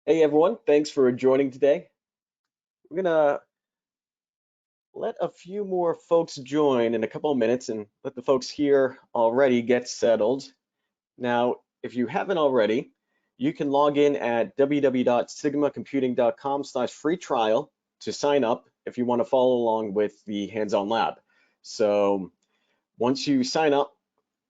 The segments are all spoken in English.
Hey everyone, thanks for joining today. We're gonna let a few more folks join in a couple of minutes and let the folks here already get settled. Now, if you haven't already, you can log in at www.sigmacomputing.com/free trial to sign up if you want to follow along with the hands-on lab. So once you sign up,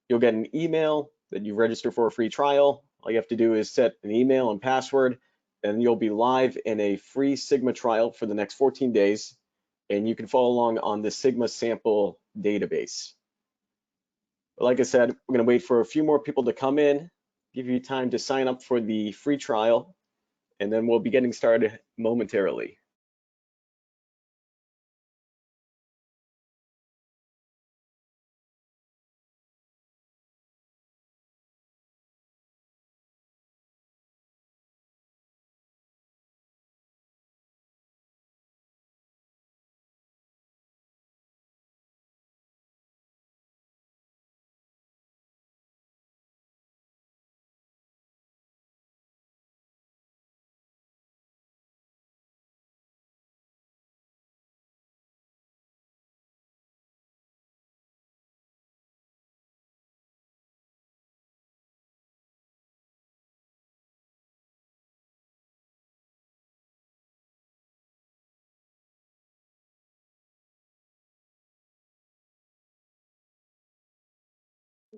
you'll get an email that you register for a free trial. All you have to do is set an email and password, and you'll be live in a free Sigma trial for the next 14 days, and you can follow along on the Sigma sample database. But like I said, we're going to wait for a few more people to come in, give you time to sign up for the free trial, and then we'll be getting started momentarily.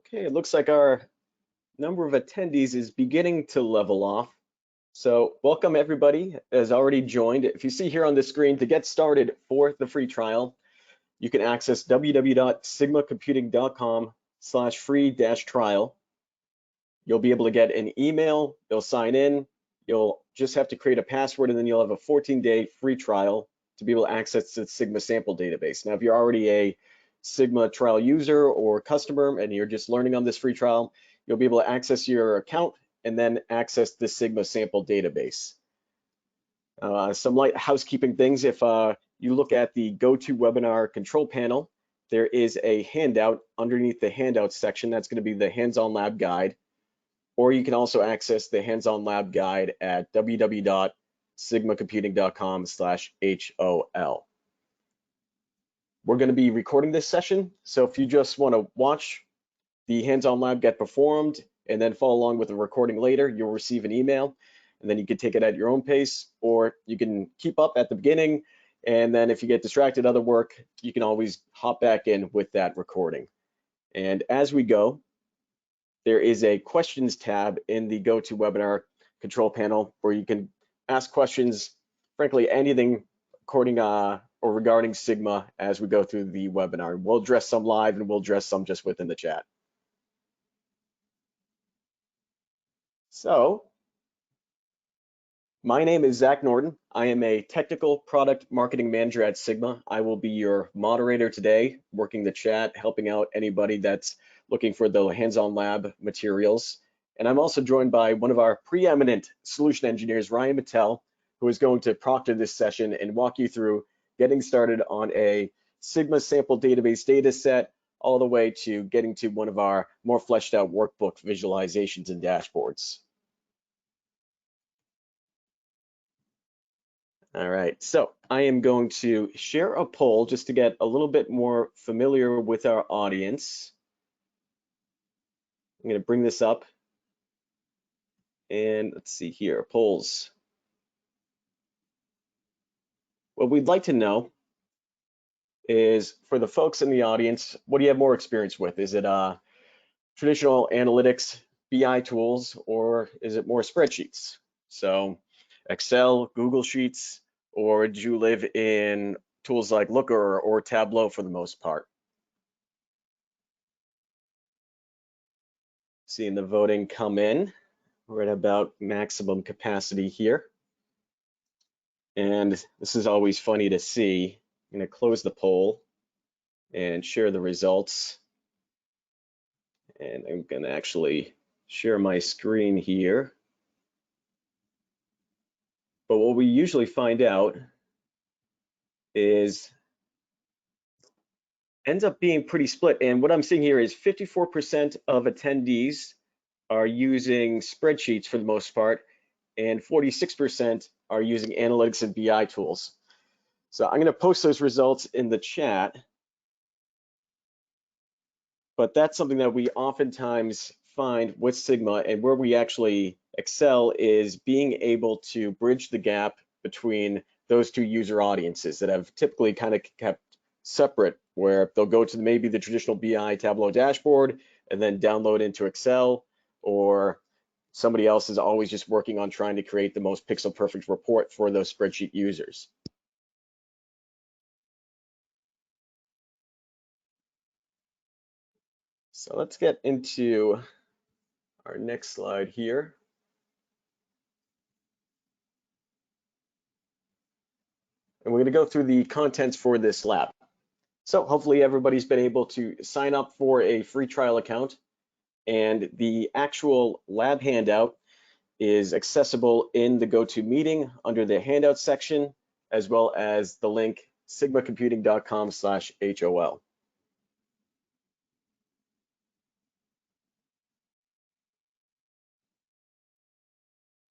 Okay, it looks like our number of attendees is beginning to level off. So welcome everybody has already joined. If you see here on the screen, to get started for the free trial, you can access www.sigmacomputing.com/free-trial. You'll be able to get an email, you'll sign in, you'll just have to create a password, and then you'll have a 14-day free trial to be able to access the Sigma sample database. Now, if you're already a Sigma trial user or customer and you're just learning on this free trial, you'll be able to access your account and then access the Sigma sample database. Some light housekeeping things. If you look at the GoToWebinar control panel, there is a handout underneath the handout section. That's going to be the hands-on lab guide. Or you can also access the hands-on lab guide at www.sigmacomputing.com/HOL. We're going to be recording this session, so if you just want to watch the hands-on lab get performed and then follow along with the recording later, you'll receive an email, and then you can take it at your own pace, or you can keep up at the beginning, and then if you get distracted other work, you can always hop back in with that recording. And as we go, there is a questions tab in the GoToWebinar control panel where you can ask questions, frankly, anything according or regarding Sigma as we go through the webinar. We'll address some live and we'll address some just within the chat. So, my name is Zack Norton. I am a technical product marketing manager at Sigma. I will be your moderator today, working the chat, helping out anybody that's looking for the hands-on lab materials. And I'm also joined by one of our preeminent solution engineers, Ryan Mattel, who is going to proctor this session and walk you through getting started on a Sigma sample database data set, all the way to getting to one of our more fleshed out workbook visualizations and dashboards. All right, so I am going to share a poll just to get a little bit more familiar with our audience. I'm going to bring this up, and let's see here, polls. What we'd like to know is, for the folks in the audience, what do you have more experience with? Is it traditional analytics, BI tools, or is it more spreadsheets? So Excel, Google Sheets, or do you live in tools like Looker or Tableau for the most part? Seeing the voting come in. We're at about maximum capacity here. And this is always funny to see. I'm going to close the poll and share the results. And I'm going to actually share my screen here. But what we usually find out is ends up being pretty split. And what I'm seeing here is 54% of attendees are using spreadsheets for the most part, and 46% are using analytics and BI tools. So I'm going to post those results in the chat, but that's something that we oftentimes find with Sigma, and where we actually excel is being able to bridge the gap between those two user audiences that have typically kind of kept separate, where they'll go to maybe the traditional BI Tableau dashboard and then download into Excel, or somebody else is always just working on trying to create the most pixel perfect report for those spreadsheet users. So let's get into our next slide here. And we're going to go through the contents for this lab. So hopefully everybody's been able to sign up for a free trial account, and the actual lab handout is accessible in the GoToMeeting under the handout section, as well as the link sigmacomputing.com/HOL.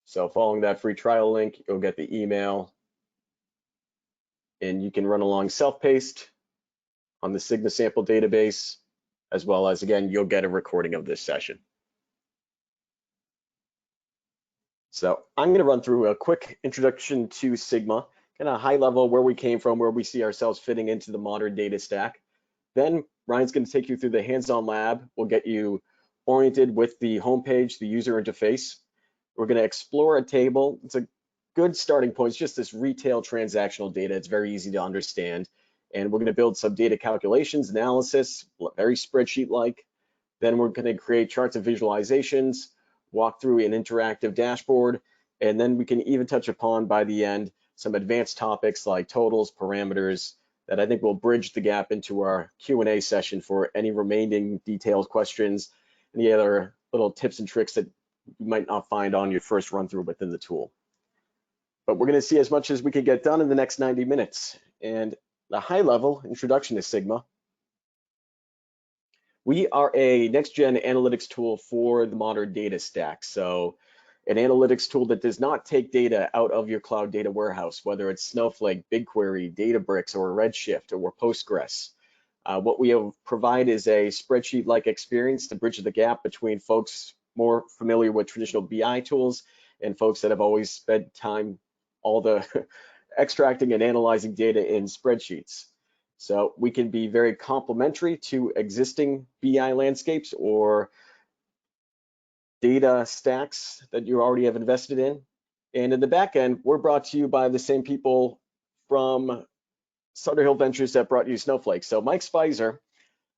So following that free trial link, you'll get the email, and you can run along self-paced on the Sigma sample database, as well as, again, you'll get a recording of this session. So I'm going to run through a quick introduction to Sigma, kind of high level, where we came from, where we see ourselves fitting into the modern data stack. Then Ryan's going to take you through the hands-on lab. We'll get you oriented with the homepage, the user interface. We're going to explore a table. It's a good starting point. It's just this retail transactional data. It's very easy to understand. And we're going to build some data calculations, analysis, very spreadsheet-like. Then we're going to create charts and visualizations, walk through an interactive dashboard, and then we can even touch upon, by the end, some advanced topics like totals, parameters, that I think will bridge the gap into our Q&A session for any remaining detailed questions, any other little tips and tricks that you might not find on your first run through within the tool. But we're going to see as much as we can get done in the next 90 minutes. And the high level introduction to Sigma. We are a next-gen analytics tool for the modern data stack. So an analytics tool that does not take data out of your cloud data warehouse, whether it's Snowflake, BigQuery, Databricks, or Redshift, or Postgres. What we provide is a spreadsheet-like experience to bridge the gap between folks more familiar with traditional BI tools and folks that have always spent time all the extracting and analyzing data in spreadsheets. So we can be very complementary to existing BI landscapes or data stacks that you already have invested in. And in the back end, we're brought to you by the same people from Sutter Hill Ventures that brought you Snowflake. So Mike Spicer,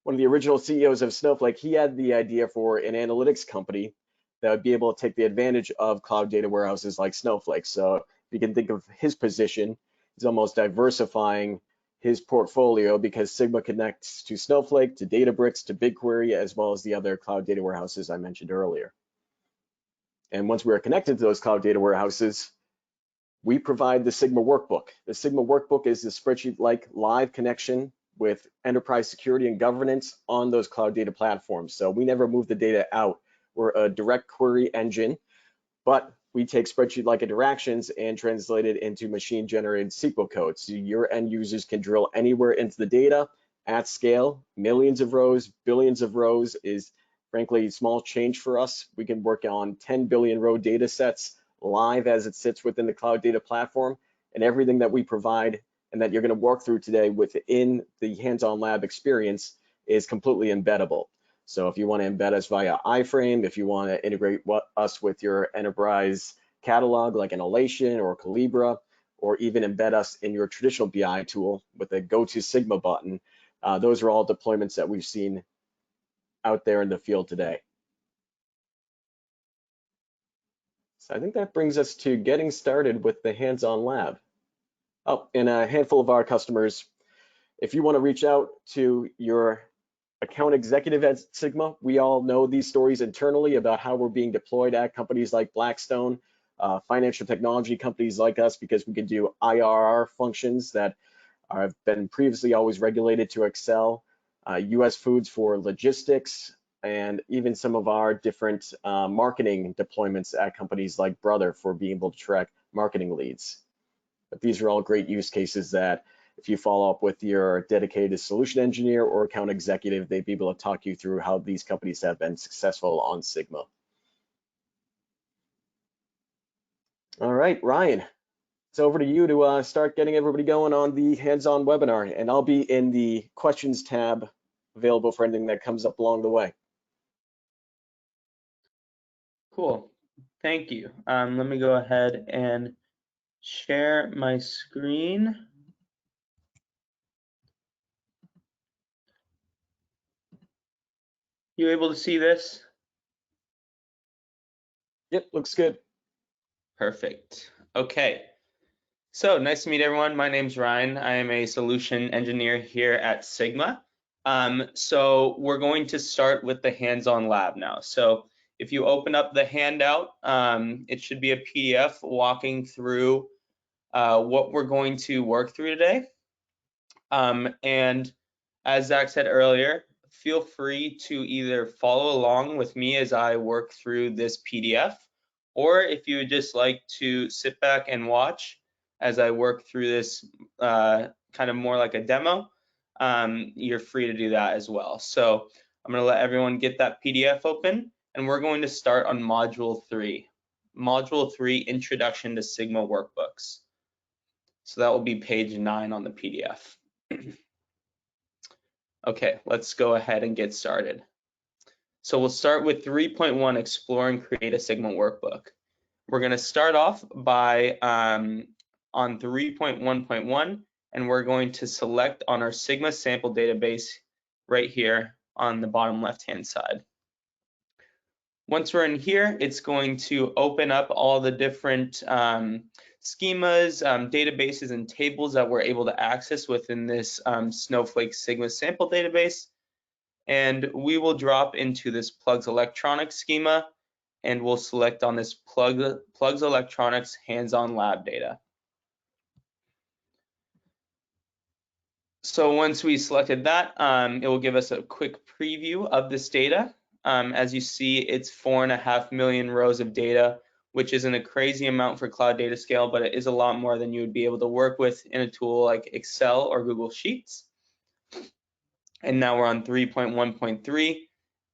one of the original CEOs of Snowflake, he had the idea for an analytics company that would be able to take the advantage of cloud data warehouses like Snowflake. So you can think of his position, he's almost diversifying his portfolio, because Sigma connects to Snowflake, to Databricks, to BigQuery, as well as the other cloud data warehouses I mentioned earlier. And once we're connected to those cloud data warehouses, we provide the Sigma workbook. The Sigma workbook is the spreadsheet-like live connection with enterprise security and governance on those cloud data platforms. So we never move the data out. We're a direct query engine, but we take spreadsheet-like interactions and translate it into machine-generated SQL code. So your end users can drill anywhere into the data at scale. Millions of rows, billions of rows is frankly small change for us. We can work on 10 billion row data sets live as it sits within the cloud data platform, and everything that we provide and that you're going to walk through today within the hands-on lab experience is completely embeddable. So if you want to embed us via iframe, if you want to integrate us with your enterprise catalog like an Elation or Calibra, or even embed us in your traditional BI tool with a Go to Sigma button, those are all deployments that we've seen out there in the field today. So I think that brings us to getting started with the hands-on lab. Oh, and a handful of our customers, if you want to reach out to your account executive at Sigma, we all know these stories internally about how we're being deployed at companies like Blackstone, financial technology companies like us, because we can do IRR functions that have been previously always regulated to Excel, US foods for logistics, and even some of our different marketing deployments at companies like Brother for being able to track marketing leads. But these are all great use cases that if you follow up with your dedicated solution engineer or account executive, they'd be able to talk you through how these companies have been successful on Sigma. All right, Ryan, it's over to you to start getting everybody going on the hands-on webinar, and I'll be in the questions tab available for anything that comes up along the way. Cool, thank you. Let me go ahead and share my screen. You able to see this? Yep, looks good. Perfect. Okay. So nice to meet everyone. My name's Ryan. I am a solution engineer here at Sigma. So we're going to start with the hands-on lab now. So if you open up the handout, it should be a PDF walking through what we're going to work through today. And as Zach said earlier, feel free to either follow along with me as I work through this PDF, or if you would just like to sit back and watch as I work through this kind of more like a demo, you're free to do that as well. So I'm going to let everyone get that PDF open, and we're going to start on Module 3. Module 3, Introduction to Sigma Workbooks. So that will be page 9 on the PDF. Okay, let's go ahead and get started. So we'll start with 3.1, Explore and Create a Sigma Workbook. We're going to start off by on 3.1.1, and we're going to select on our Sigma sample database right here on the bottom left-hand side. Once we're in here, it's going to open up all the different schemas, databases, and tables that we're able to access within this Snowflake Sigma sample database. And we will drop into this plugs electronics schema, and we'll select on this plugs electronics hands-on lab data. So once we selected that, it will give us a quick preview of this data. As you see, it's 4.5 million rows of data, which isn't a crazy amount for cloud data scale, but it is a lot more than you would be able to work with in a tool like Excel or Google Sheets. And now we're on 3.1.3,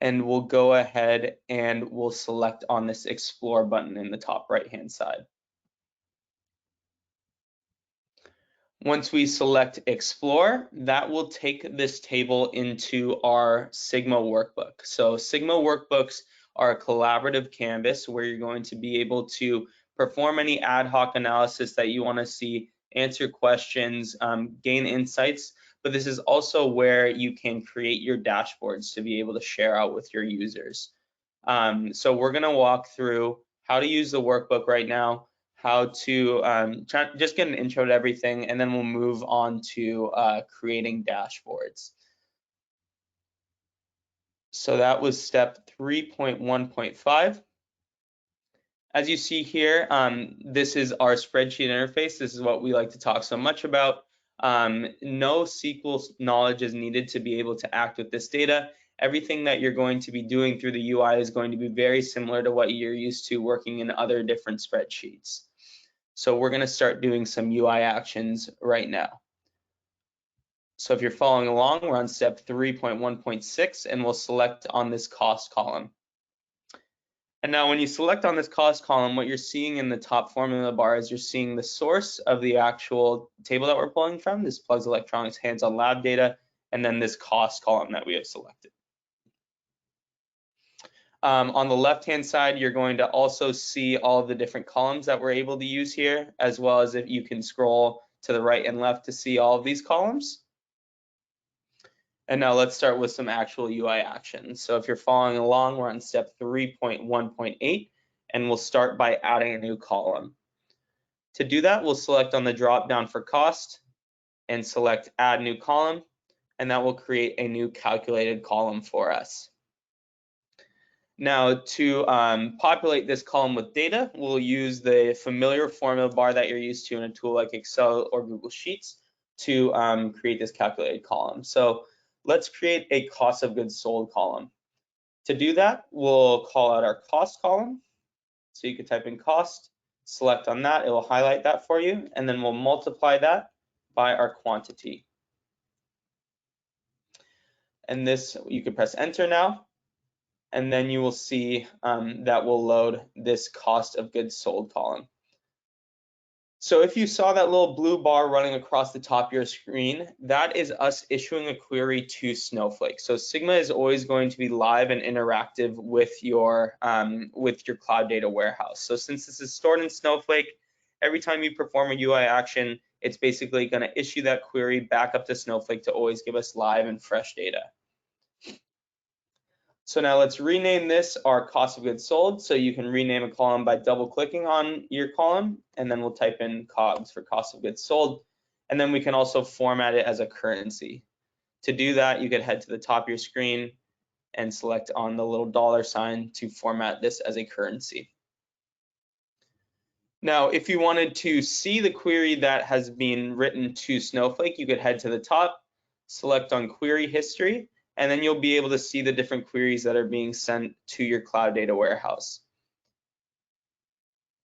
and we'll go ahead and we'll select on this Explore button in the top right-hand side. Once we select Explore, that will take this table into our Sigma workbook. So Sigma workbooks are a collaborative canvas where you're going to be able to perform any ad hoc analysis that you want to see, answer questions, gain insights, but this is also where you can create your dashboards to be able to share out with your users. So we're going to walk through how to use the workbook right now, how to just get an intro to everything, and then we'll move on to creating dashboards. So that was step 3.1.5. As you see here, this is our spreadsheet interface. This is what we like to talk so much about. No SQL knowledge is needed to be able to act with this data. Everything that you're going to be doing through the UI is going to be very similar to what you're used to working in other different spreadsheets. So we're going to start doing some UI actions right now. So if you're following along, we're on step 3.1.6, and we'll select on this cost column. And now when you select on this cost column, what you're seeing in the top formula bar is you're seeing the source of the actual table that we're pulling from, this plugs electronics hands-on lab data, and then this cost column that we have selected. On the left-hand side, you're going to also see all of the different columns that we're able to use here, as well as if you can scroll to the right and left to see all of these columns. And now let's start with some actual UI actions. So if you're following along, we're on step 3.1.8, and we'll start by adding a new column. To do that, we'll select on the drop down for cost and select add new column, and that will create a new calculated column for us. Now to populate this column with data, we'll use the familiar formula bar that you're used to in a tool like Excel or Google Sheets to create this calculated column. So let's create a cost of goods sold column. To do that, we'll call out our cost column. So you could type in cost, select on that, it will highlight that for you, and then we'll multiply that by our quantity. And this, you can press enter now, and then you will see that will load this cost of goods sold column. So if you saw that little blue bar running across the top of your screen, that is us issuing a query to Snowflake. So Sigma is always going to be live and interactive with your cloud data warehouse. So since this is stored in Snowflake, every time you perform a UI action, it's basically going to issue that query back up to Snowflake to always give us live and fresh data. So now let's rename this our cost of goods sold. So you can rename a column by double clicking on your column, and then we'll type in COGS for cost of goods sold. And then we can also format it as a currency. To do that, you could head to the top of your screen and select on the little $ to format this as a currency. Now, if you wanted to see the query that has been written to Snowflake, you could head to the top, select on query history, and then you'll be able to see the different queries that are being sent to your cloud data warehouse.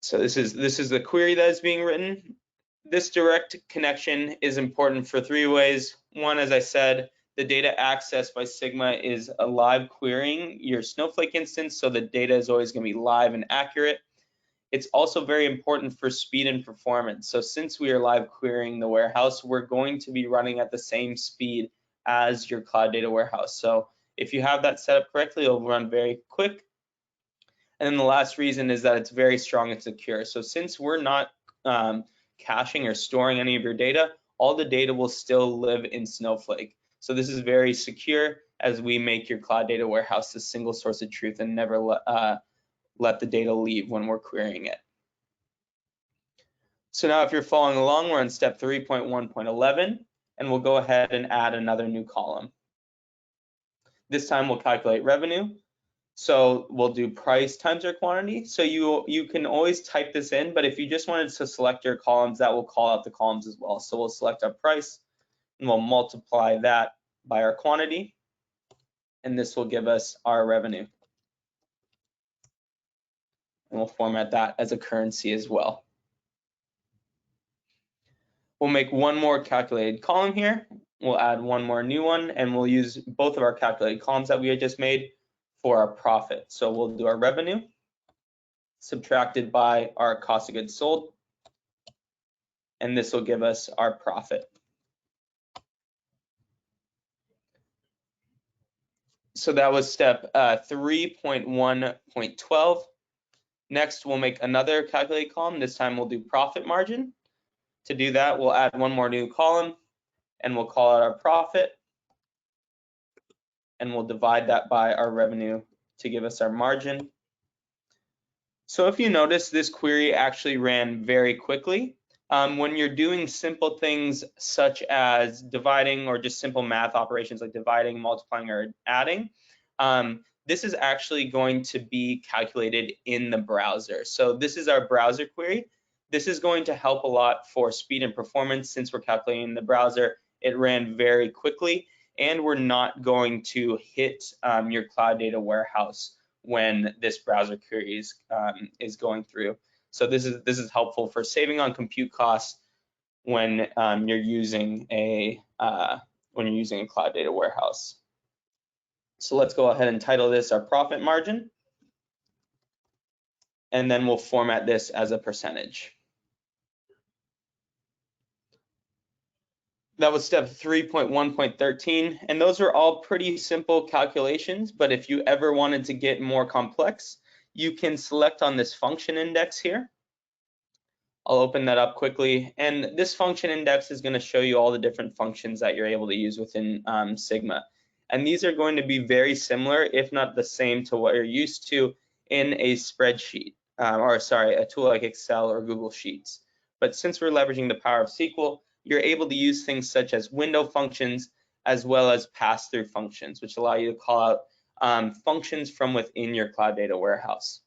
So this is the query that is being written. This direct connection is important for 3 ways. One, as I said, the data accessed by Sigma is a live querying your Snowflake instance, so the data is always going to be live and accurate. It's also very important for speed and performance. So since we are live querying the warehouse, we're going to be running at the same speed as your cloud data warehouse. So if you have that set up correctly, it'll run very quick. And then the last reason is that it's very strong and secure. So since we're not caching or storing any of your data, all the data will still live in Snowflake. So this is very secure as we make your cloud data warehouse a single source of truth and never let the data leave when we're querying it. So now if you're following along, we're on step 3.1.11, and we'll go ahead and add another new column. This time we'll calculate revenue. So we'll do price times our quantity. So you can always type this in, but if you just wanted to select your columns, that will call out the columns as well. So we'll select our price and we'll multiply that by our quantity, and this will give us our revenue. And we'll format that as a currency as well. We'll make one more calculated column here. We'll add one more new one, and we'll use both of our calculated columns that we had just made for our profit. So we'll do our revenue subtracted by our cost of goods sold, and this will give us our profit. So that was step 3.1.12. Next, we'll make another calculated column. This time we'll do profit margin. To do that, we'll add one more new column, and we'll call out our profit, and we'll divide that by our revenue to give us our margin. So if you notice, this query actually ran very quickly. When you're doing simple things such as dividing or just simple math operations like dividing, multiplying, or adding, this is actually going to be calculated in the browser. So this is our browser query. This is going to help a lot for speed and performance. Since we're calculating in the browser, it ran very quickly, and we're not going to hit your cloud data warehouse when this browser query is going through. So this is helpful for saving on compute costs when you're using a cloud data warehouse. So let's go ahead and title this our profit margin, and then we'll format this as a percentage. That was step 3.1.13, and those are all pretty simple calculations, but if you ever wanted to get more complex, you can select on this function index here. I'll open that up quickly, and this function index is going to show you all the different functions that you're able to use within Sigma. And these are going to be very similar, if not the same, to what you're used to in a spreadsheet, a tool like Excel or Google Sheets. But since we're leveraging the power of SQL, you're able to use things such as window functions as well as pass-through functions, which allow you to call out functions from within your cloud data warehouse.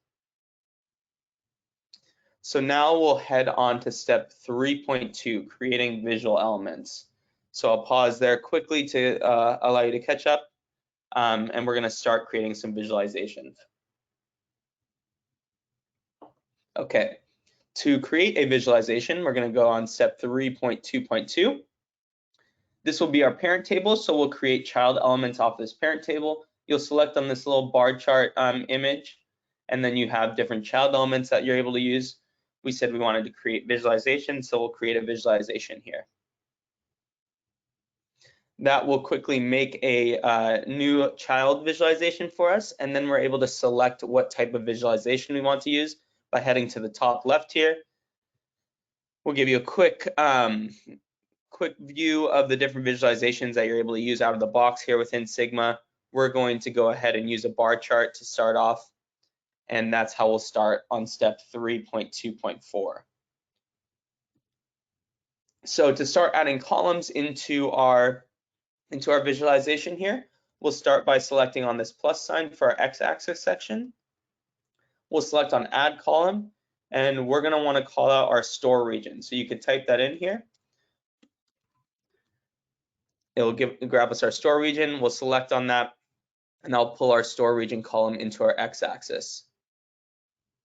So now we'll head on to step 3.2, creating visual elements. So I'll pause there quickly to allow you to catch up. and we're going to start creating some visualizations. Okay, to create a visualization, we're going to go on step 3.2.2. This will be our parent table, so we'll create child elements off this parent table. You'll select on this little bar chart image, and then you have different child elements that you're able to use. We said we wanted to create visualization, so we'll create a visualization here. That will quickly make a new child visualization for us, and then we're able to select what type of visualization we want to use by heading to the top left here. We'll give you a quick view of the different visualizations that you're able to use out of the box here within Sigma. We're going to go ahead and use a bar chart to start off, and that's how we'll start on step 3.2.4. So to start adding columns into our visualization here, we'll start by selecting on this plus sign for our x-axis section. We'll select on add column, and we're going to want to call out our store region. So you could type that in here. It'll grab us our store region. We'll select on that, and I'll pull our store region column into our x-axis.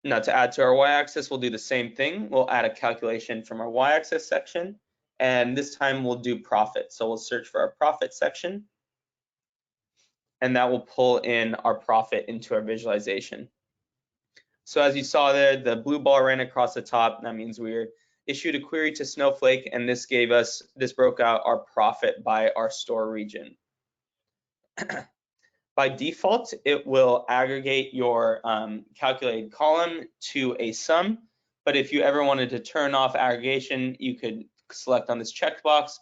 Now to add to our y-axis, we'll do the same thing. We'll add a calculation from our y-axis section, and this time we'll do profit. So we'll search for our profit section, and that will pull in our profit into our visualization. So as you saw there, the blue bar ran across the top. That means we issued a query to Snowflake, and this broke out our profit by our store region. By default, it will aggregate your calculated column to a sum, but if you ever wanted to turn off aggregation, you could select on this checkbox,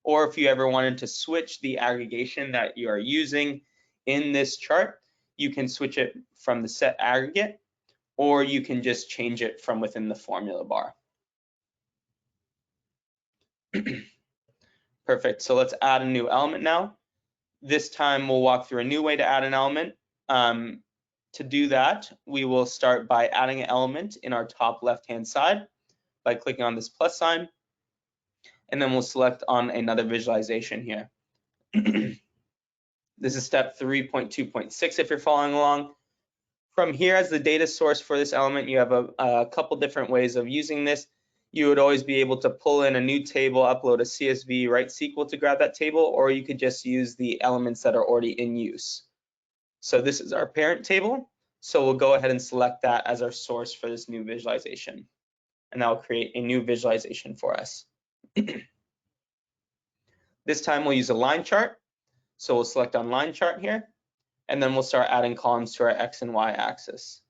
or if you ever wanted to switch the aggregation that you are using in this chart, you can switch it from the set aggregate, or you can just change it from within the formula bar. Perfect, so let's add a new element now. This time we'll walk through a new way to add an element. To do that, we will start by adding an element in our top left-hand side by clicking on this plus sign, and then we'll select on another visualization here. This is step 3.2.6 if you're following along. From here, as the data source for this element, you have a couple different ways of using this. You would always be able to pull in a new table, upload a CSV, write SQL to grab that table, or you could just use the elements that are already in use. So this is our parent table. So we'll go ahead and select that as our source for this new visualization. And that will create a new visualization for us. This time we'll use a line chart. So we'll select on line chart here, and then we'll start adding columns to our X and Y axis.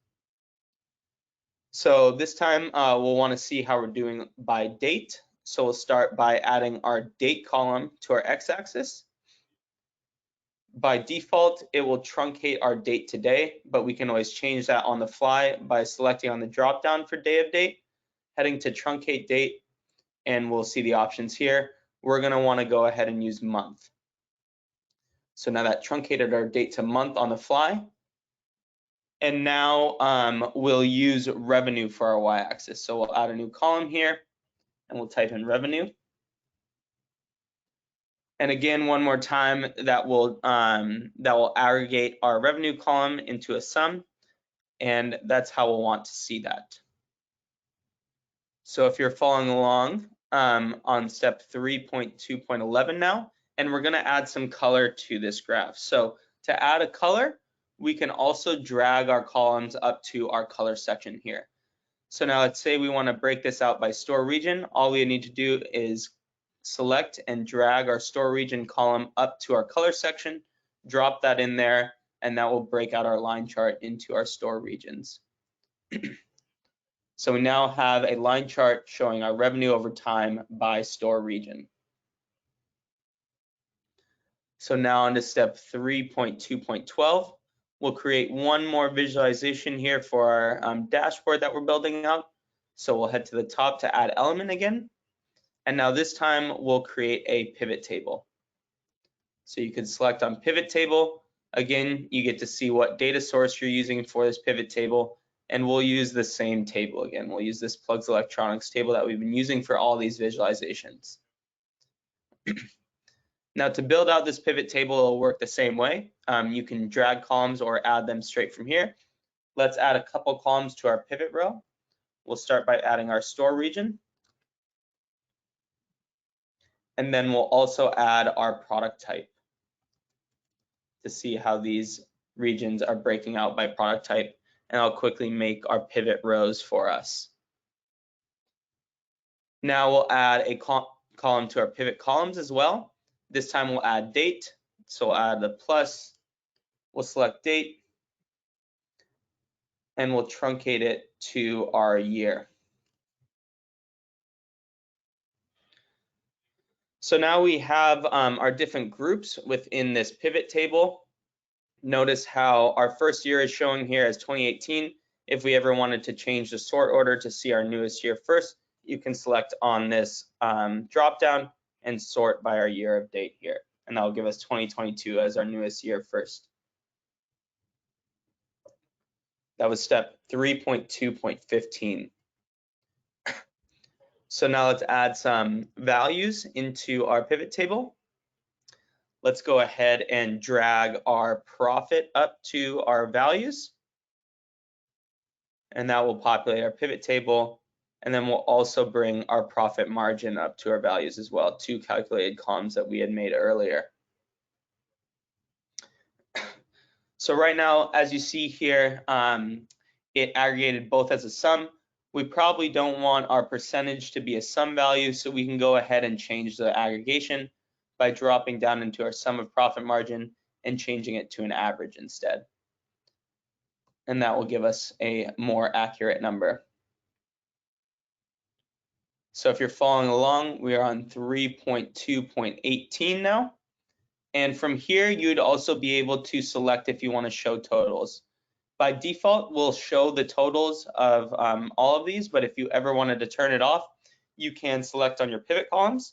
So this time we'll want to see how we're doing by date. So we'll start by adding our date column to our x-axis. By default, it will truncate our date today, but we can always change that on the fly by selecting on the drop-down for day of date, heading to truncate date, and we'll see the options here. We're going to want to go ahead and use month. So now that truncated our date to month on the fly. And now we'll use revenue for our y-axis. So we'll add a new column here, and we'll type in revenue. And again, one more time, that will aggregate our revenue column into a sum, and that's how we'll want to see that. So if you're following along on step 3.2.11 now, and we're going to add some color to this graph. So to add a color, we can also drag our columns up to our color section here. So now let's say we want to break this out by store region. All we need to do is select and drag our store region column up to our color section, drop that in there, and that will break out our line chart into our store regions. So we now have a line chart showing our revenue over time by store region. So now on to step 3.2.12. We'll create one more visualization here for our dashboard that we're building out. So we'll head to the top to add element again. And now this time we'll create a pivot table. So you can select on pivot table. Again, you get to see what data source you're using for this pivot table. And we'll use the same table again. We'll use this plugs electronics table that we've been using for all these visualizations. Now to build out this pivot table, it'll work the same way. You can drag columns or add them straight from here. Let's add a couple columns to our pivot row. We'll start by adding our store region. And then we'll also add our product type to see how these regions are breaking out by product type. And I'll quickly make our pivot rows for us. Now we'll add a column to our pivot columns as well. This time we'll add date. So we'll add the plus, we'll select date, and we'll truncate it to our year. So now we have our different groups within this pivot table. Notice how our first year is showing here as 2018. If we ever wanted to change the sort order to see our newest year first, you can select on this drop down and sort by our year of date here. And that will give us 2022 as our newest year first. That was step 3.2.15. So now let's add some values into our pivot table. Let's go ahead and drag our profit up to our values. And that will populate our pivot table. And then we'll also bring our profit margin up to our values as well, 2 calculated columns that we had made earlier. So right now, as you see here, it aggregated both as a sum. We probably don't want our percentage to be a sum value, so we can go ahead and change the aggregation by dropping down into our sum of profit margin and changing it to an average instead. And that will give us a more accurate number. So if you're following along, we are on 3.2.18 now. And from here, you'd also be able to select if you want to show totals. By default, we'll show the totals of all of these, but if you ever wanted to turn it off, you can select on your pivot columns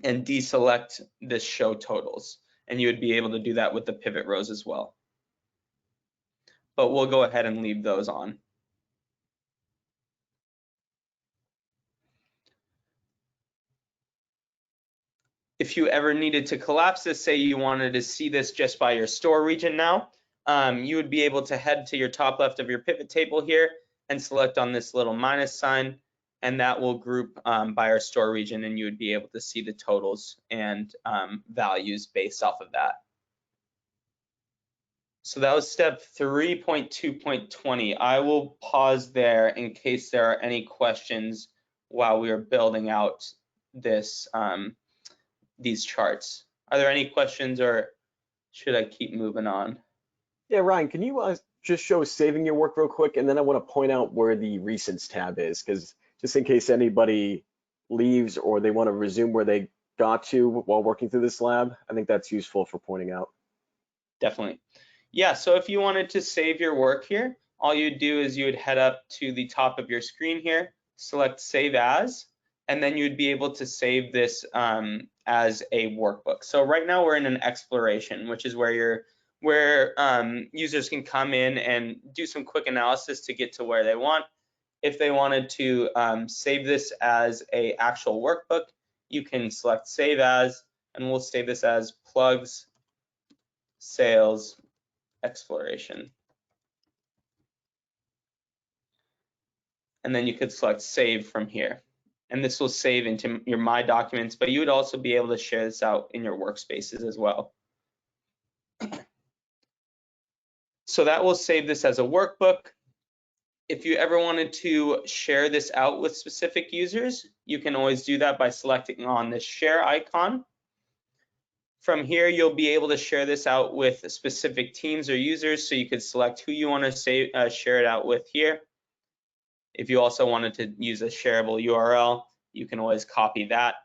and deselect this show totals. And you would be able to do that with the pivot rows as well. But we'll go ahead and leave those on. If you ever needed to collapse this, say you wanted to see this just by your store region now, you would be able to head to your top left of your pivot table here and select on this little minus sign, and that will group by our store region, and you would be able to see the totals and values based off of that. So that was step 3.2.20. I will pause there in case there are any questions while we are building out this these charts. Are there any questions, or should I keep moving on? Yeah, Ryan, can you just show saving your work real quick? And then I want to point out where the recents tab is, because just in case anybody leaves or they want to resume where they got to while working through this lab, I think that's useful for pointing out. Definitely. Yeah, so if you wanted to save your work here, all you'd do is you would head up to the top of your screen here, select Save As, and then you'd be able to save this as a workbook. So right now we're in an exploration, which is where users can come in and do some quick analysis to get to where they want. If they wanted to save this as a actual workbook, you can select Save As, and we'll save this as Plugs Sales Exploration. And then you could select Save from here. And this will save into your My Documents, but you would also be able to share this out in your workspaces as well. So that will save this as a workbook. If you ever wanted to share this out with specific users, you can always do that by selecting on this share icon. From here, you'll be able to share this out with specific teams or users, so you could select who you want to share it out with here. If you also wanted to use a shareable URL, you can always copy that.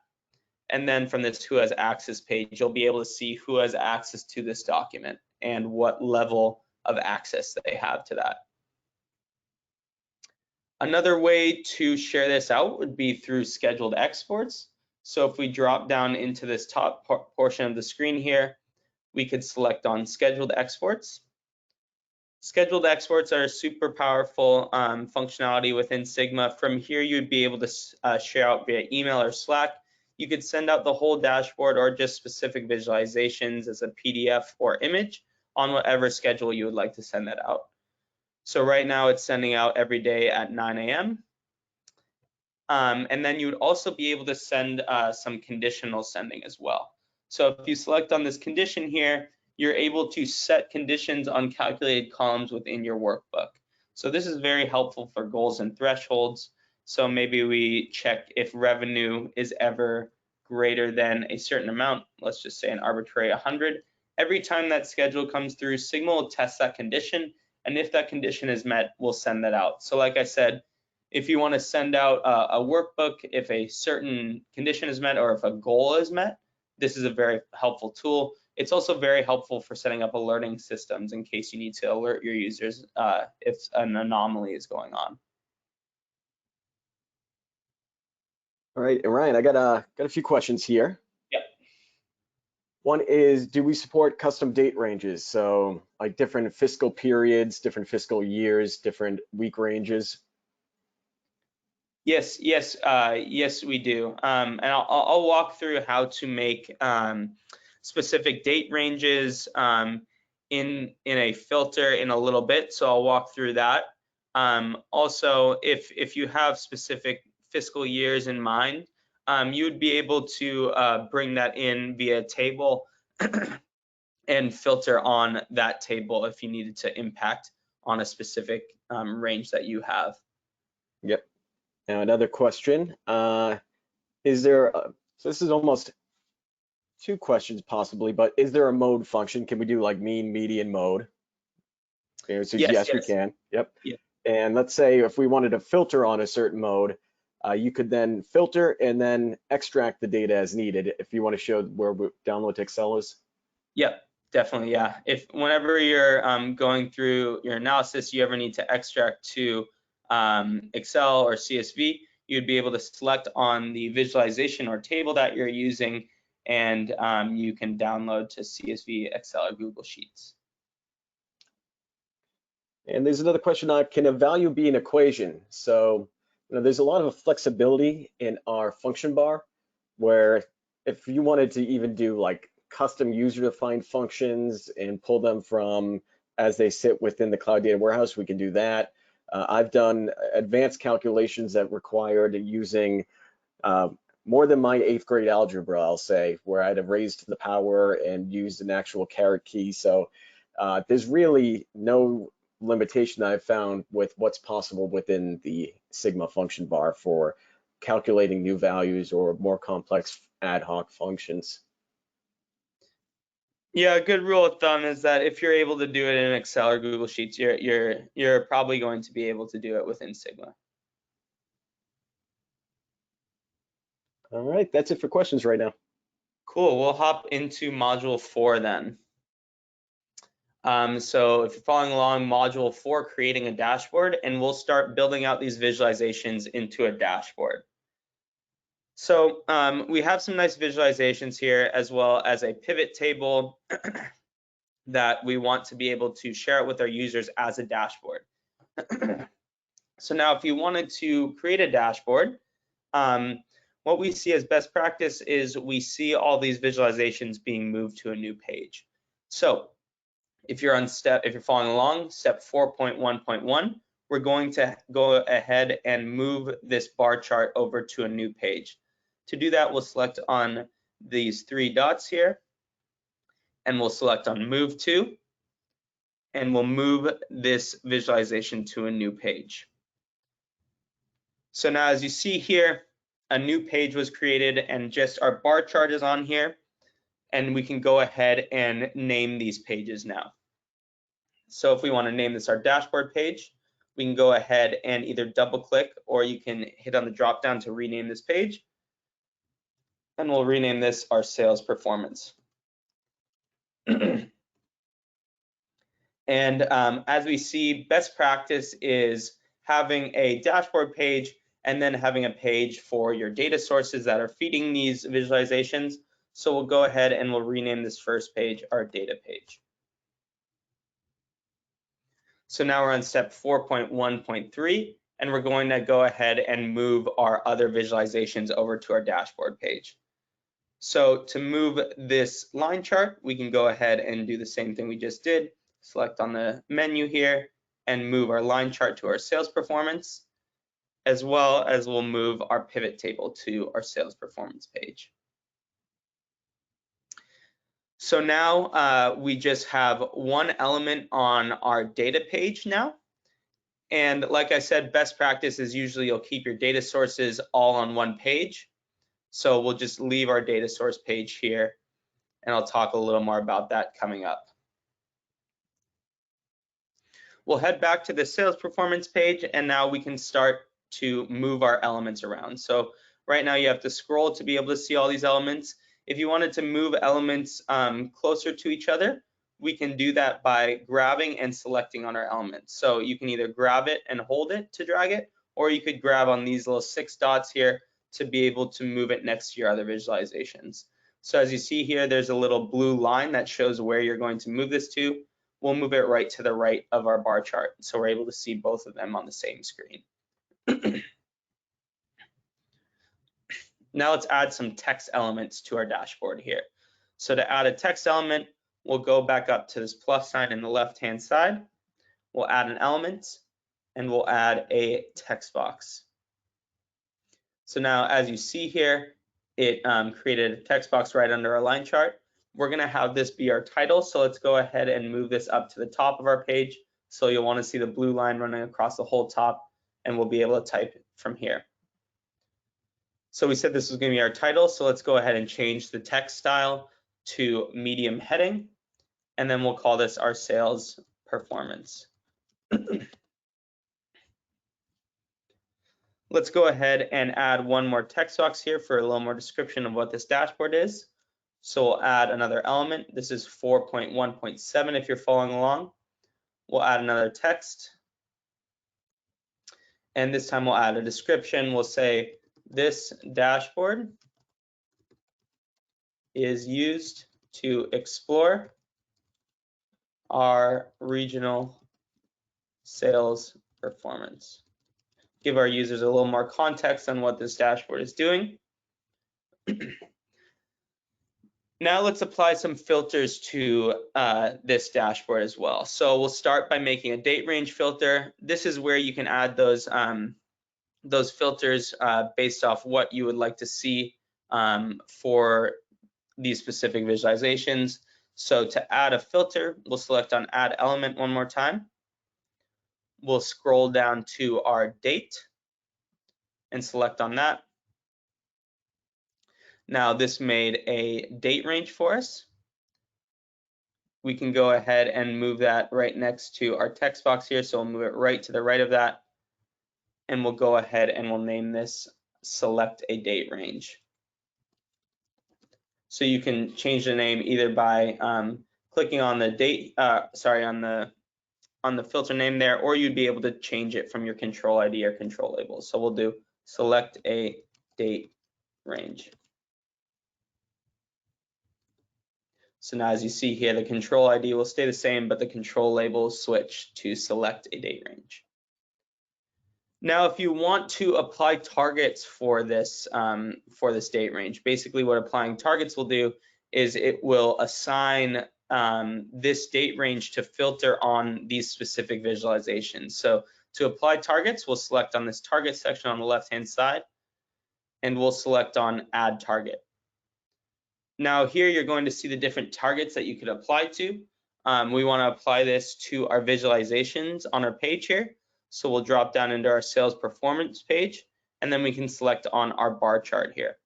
And then from this Who Has Access page, you'll be able to see who has access to this document and what level of access they have to that. Another way to share this out would be through scheduled exports. So if we drop down into this top portion of the screen here, we could select on scheduled exports. Scheduled exports are a super powerful functionality within Sigma. From here, you'd be able to share out via email or Slack. You could send out the whole dashboard or just specific visualizations as a PDF or image on whatever schedule you would like to send that out. So right now it's sending out every day at 9 a.m. And then you would also be able to send some conditional sending as well. So if you select on this condition here, you're able to set conditions on calculated columns within your workbook. So this is very helpful for goals and thresholds. So maybe we check if revenue is ever greater than a certain amount, let's just say an arbitrary 100. Every time that schedule comes through, Sigma will test that condition, and if that condition is met, we'll send that out. So like I said, if you want to send out a workbook, if a certain condition is met or if a goal is met, this is a very helpful tool. It's also very helpful for setting up alerting systems in case you need to alert your users if an anomaly is going on. All right, and Ryan, I got a few questions here. Yep. One is, do we support custom date ranges? So like different fiscal periods, different fiscal years, different week ranges? Yes, we do. And I'll walk through how to make specific date ranges in a filter in a little bit. So I'll walk through that. Also, if you have specific fiscal years in mind, you would be able to bring that in via table and filter on that table if you needed to impact on a specific range that you have. Yep. Now another question, is there, so this is almost two questions possibly, but is there a mode function? Can we do like mean, median, mode? The answer is yes, we can. Yep. Yeah. And let's say if we wanted to filter on a certain mode, you could then filter and then extract the data as needed if you want to show where download to Excel is. Yep, definitely, yeah. If whenever you're going through your analysis, you ever need to extract to Excel or CSV, you'd be able to select on the visualization or table that you're using, and you can download to CSV, Excel, or Google Sheets. And there's another question, can a value be an equation? So, there's a lot of flexibility in our function bar, where if you wanted to even do like custom user-defined functions and pull them from as they sit within the Cloud Data Warehouse, we can do that. I've done advanced calculations that required using more than my 8th grade algebra, I'll say, where I'd have raised to the power and used an actual caret key. So there's really no limitation I've found with what's possible within the Sigma function bar for calculating new values or more complex ad hoc functions. Yeah, a good rule of thumb is that if you're able to do it in Excel or Google Sheets, you're probably going to be able to do it within Sigma. All right, that's it for questions right now. Cool, we'll hop into module 4 then. So if you're following along, module 4, creating a dashboard, and we'll start building out these visualizations into a dashboard. So we have some nice visualizations here, as well as a pivot table that we want to be able to share it with our users as a dashboard. So now if you wanted to create a dashboard, what we see as best practice is we see all these visualizations being moved to a new page. So if you're following along, step 4.1.1, we're going to go ahead and move this bar chart over to a new page. To do that, we'll select on these 3 dots here, and we'll select on Move To, and we'll move this visualization to a new page. So now as you see here, a new page was created and just our bar chart is on here, and we can go ahead and name these pages now. So if we want to name this our dashboard page, we can go ahead and either double click or you can hit on the drop down to rename this page. And we'll rename this our sales performance. And as we see, best practice is having a dashboard page and then having a page for your data sources that are feeding these visualizations. So we'll go ahead and we'll rename this first page our data page. So now we're on step 4.1.3, and we're going to go ahead and move our other visualizations over to our dashboard page. So to move this line chart, we can go ahead and do the same thing we just did. Select on the menu here and move our line chart to our sales performance, as well as we'll move our pivot table to our sales performance page. So now we just have one element on our data page now. And like I said, best practice is usually you'll keep your data sources all on one page. So we'll just leave our data source page here, and I'll talk a little more about that coming up. We'll head back to the sales performance page, and now we can start to move our elements around. So right now you have to scroll to be able to see all these elements. If you wanted to move elements closer to each other, we can do that by grabbing and selecting on our elements. So you can either grab it and hold it to drag it, or you could grab on these little 6 dots here to be able to move it next to your other visualizations. So as you see here, there's a little blue line that shows where you're going to move this to. We'll move it right to the right of our bar chart, so we're able to see both of them on the same screen. Now let's add some text elements to our dashboard here. So to add a text element, we'll go back up to this plus sign in the left-hand side. We'll add an element, and we'll add a text box. So now, as you see here, it created a text box right under our line chart. We're going to have this be our title, so let's go ahead and move this up to the top of our page. So you'll want to see the blue line running across the whole top, and we'll be able to type from here. So we said this was going to be our title, so let's go ahead and change the text style to medium heading, and then we'll call this our sales performance. Let's go ahead and add one more text box here for a little more description of what this dashboard is. So we'll add another element. This is 4.1.7 if you're following along. We'll add another text. And this time we'll add a description. We'll say this dashboard is used to explore our regional sales performance. Give our users a little more context on what this dashboard is doing. Now let's apply some filters to this dashboard as well. So we'll start by making a date range filter. This is where you can add those filters based off what you would like to see for these specific visualizations. So to add a filter, we'll select on add element one more time. We'll scroll down to our date and select on that. Now this made a date range for us. We can go ahead and move that right next to our text box here. So we'll move it right to the right of that. And we'll go ahead and we'll name this select a date range. So you can change the name either by clicking on the date, on the filter name there, or you'd be able to change it from your control ID or control label. So we'll do select a date range. So now as you see here, the control ID will stay the same, but the control label will switch to select a date range. Now, if you want to apply targets for this date range, basically what applying targets will do is it will assign this date range to filter on these specific visualizations. So to apply targets, we'll select on this target section on the left-hand side, and we'll select on add target. Now here you're going to see the different targets that you could apply to. We want to apply this to our visualizations on our page here. So we'll drop down into our sales performance page, and then we can select on our bar chart here.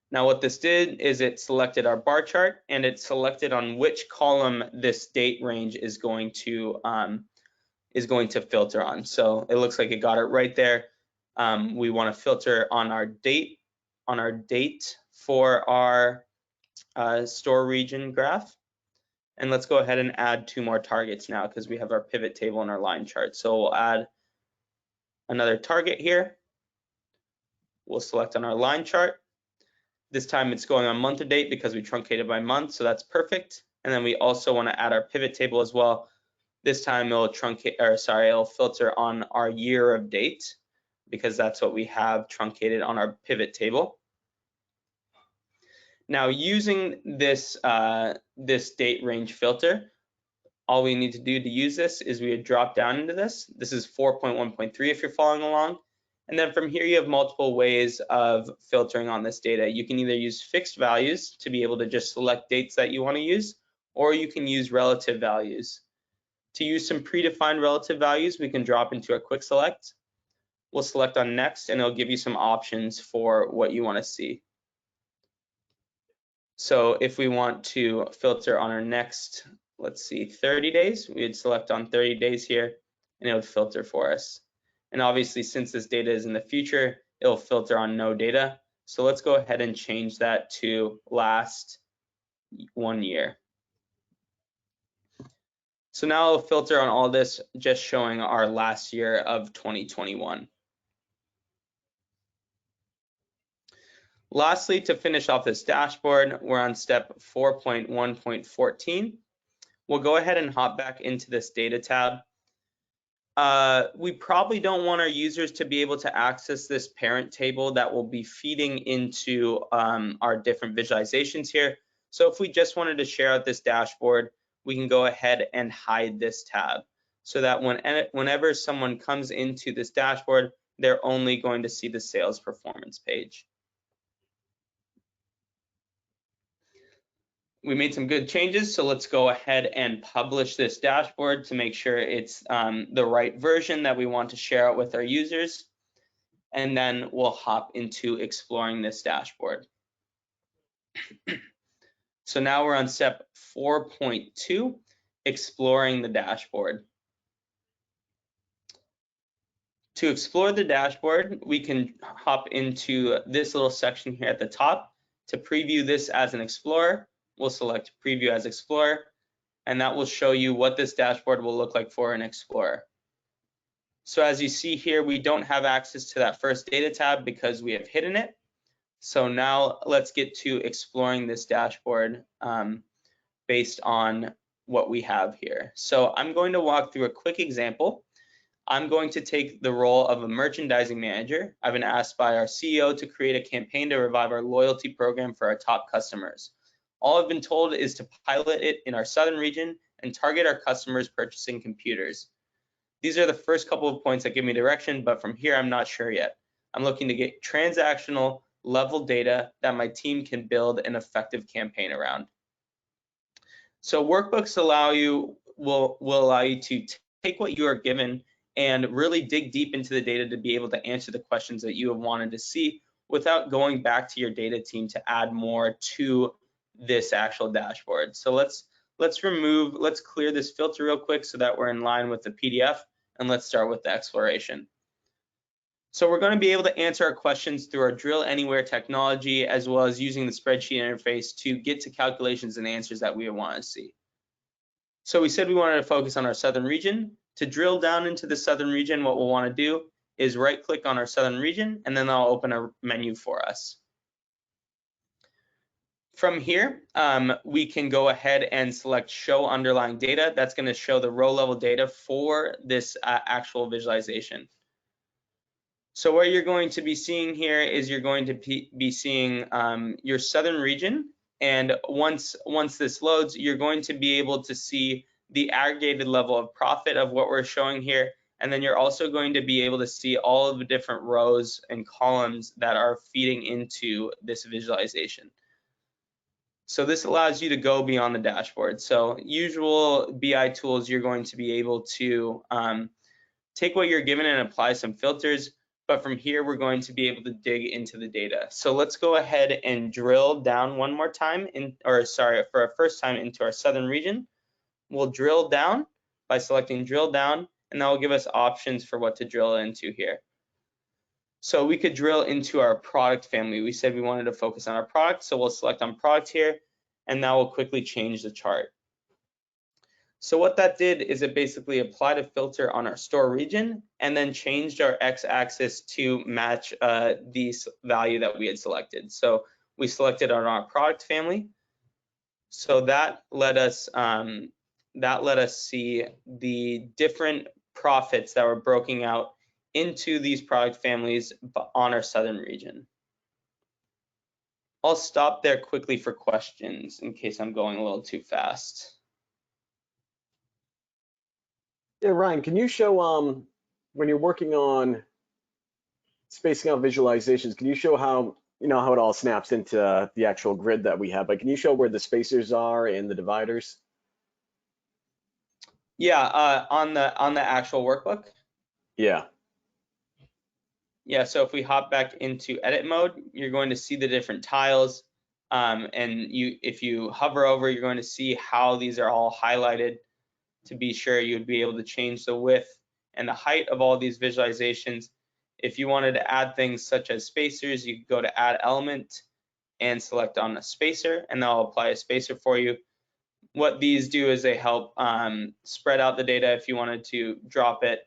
Now what this did is it selected our bar chart, and it selected on which column this date range is going to filter on. So it looks like it got it right there. We want to filter on our date for our store region graph. And let's go ahead and add 2 more targets now because we have our pivot table and our line chart. So we'll add another target here. We'll select on our line chart. This time it's going on month to date because we truncated by month, so that's perfect. And then we also want to add our pivot table as well, This time it'll truncate, or sorry, it'll filter on our year of date, because that's what we have truncated on our pivot table. Now, using this this date range filter, all we need to do to use this is we would drop down into this. This is 4.1.3 if you're following along. And then from here, you have multiple ways of filtering on this data. You can either use fixed values to be able to just select dates that you want to use, or you can use relative values. To use some predefined relative values, we can drop into a quick select. We'll select on next, and it'll give you some options for what you want to see. So if we want to filter on our next, let's see, 30 days, we would select on 30 days here, and it would filter for us. And obviously, since this data is in the future, it'll filter on no data. So let's go ahead and change that to last 1 year. So now it'll filter on all this, just showing our last year of 2021. Lastly, to finish off this dashboard, we're on step 4.1.14. We'll go ahead and hop back into this data tab. We probably don't want our users to be able to access this parent table that will be feeding into our different visualizations here. So if we just wanted to share out this dashboard, we can go ahead and hide this tab so that whenever someone comes into this dashboard, they're only going to see the sales performance page. We made some good changes, so let's go ahead and publish this dashboard to make sure it's the right version that we want to share out with our users. And then we'll hop into exploring this dashboard. So now we're on step 4.2, exploring the dashboard. To explore the dashboard, we can hop into this little section here at the top. To preview this as an explorer, we'll select Preview as Explorer, and that will show you what this dashboard will look like for an Explorer. So as you see here, we don't have access to that first data tab because we have hidden it. So now let's get to exploring this dashboard based on what we have here. So I'm going to walk through a quick example. I'm going to take the role of a merchandising manager. I've been asked by our CEO to create a campaign to revive our loyalty program for our top customers. All I've been told is to pilot it in our southern region and target our customers purchasing computers. These are the first couple of points that give me direction, but from here I'm not sure yet. I'm looking to get transactional level data that my team can build an effective campaign around. So workbooks will allow you to take what you are given and really dig deep into the data to be able to answer the questions that you have wanted to see without going back to your data team to add more to this actual dashboard. So let's clear this filter real quick so that we're in line with the PDF, and let's start with the exploration. So we're going to be able to answer our questions through our Drill Anywhere technology, as well as using the spreadsheet interface to get to calculations and answers that we want to see. So we said we wanted to focus on our southern region. To drill down into the southern region, what we'll want to do is right-click on our southern region, and then that'll open a menu for us. From here, we can go ahead and select Show Underlying Data. That's going to show the row-level data for this actual visualization. So what you're going to be seeing here is you're going to be seeing your southern region, and once this loads, you're going to be able to see the aggregated level of profit of what we're showing here, and then you're also going to be able to see all of the different rows and columns that are feeding into this visualization. So this allows you to go beyond the dashboard. So usual BI tools, you're going to be able to take what you're given and apply some filters, but from here we're going to be able to dig into the data. So let's go ahead and drill down one more time, for our first time into our southern region. We'll drill down by selecting Drill Down, and that will give us options for what to drill into here. So we could drill into our product family. We said we wanted to focus on our product, so we'll select on product here, and that will quickly change the chart. So what that did is it basically applied a filter on our store region and then changed our x-axis to match the value that we had selected. So we selected on our product family. So that let us that let us see the different profits that were broken out into these product families on our southern region. I'll stop there quickly for questions in case I'm going a little too fast. Yeah, Ryan, can you show when you're working on spacing out visualizations, can you show how how it all snaps into the actual grid that we have? Like, can you show where the spacers are and the dividers? Yeah, on the actual workbook. Yeah. Yeah, so if we hop back into edit mode, you're going to see the different tiles. And if you hover over, you're going to see how these are all highlighted to be sure you'd be able to change the width and the height of all these visualizations. If you wanted to add things such as spacers, you could go to add element and select on a spacer, and that'll apply a spacer for you. What these do is they help spread out the data if you wanted to drop it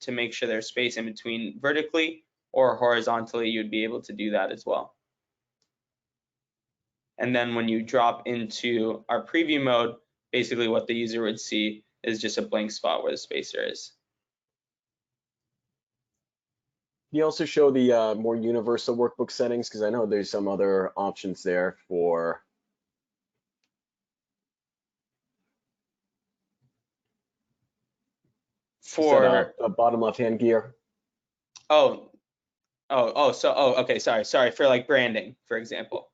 to make sure there's space in between vertically or horizontally, you'd be able to do that as well. And then when you drop into our preview mode, basically what the user would see is just a blank spot where the spacer is. Can you also show the more universal workbook settings? Because I know there's some other options there for a bottom left-hand gear. Okay, sorry, for like branding, for example.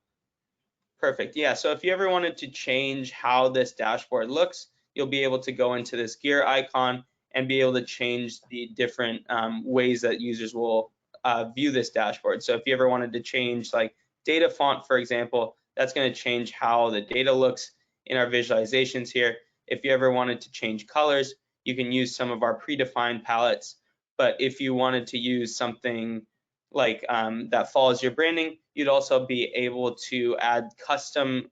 Perfect, yeah, so if you ever wanted to change how this dashboard looks, you'll be able to go into this gear icon and be able to change the different ways that users will view this dashboard. So if you ever wanted to change like data font, for example, that's going to change how the data looks in our visualizations here. If you ever wanted to change colors, you can use some of our predefined palettes. But if you wanted to use something like that follows your branding, you'd also be able to add custom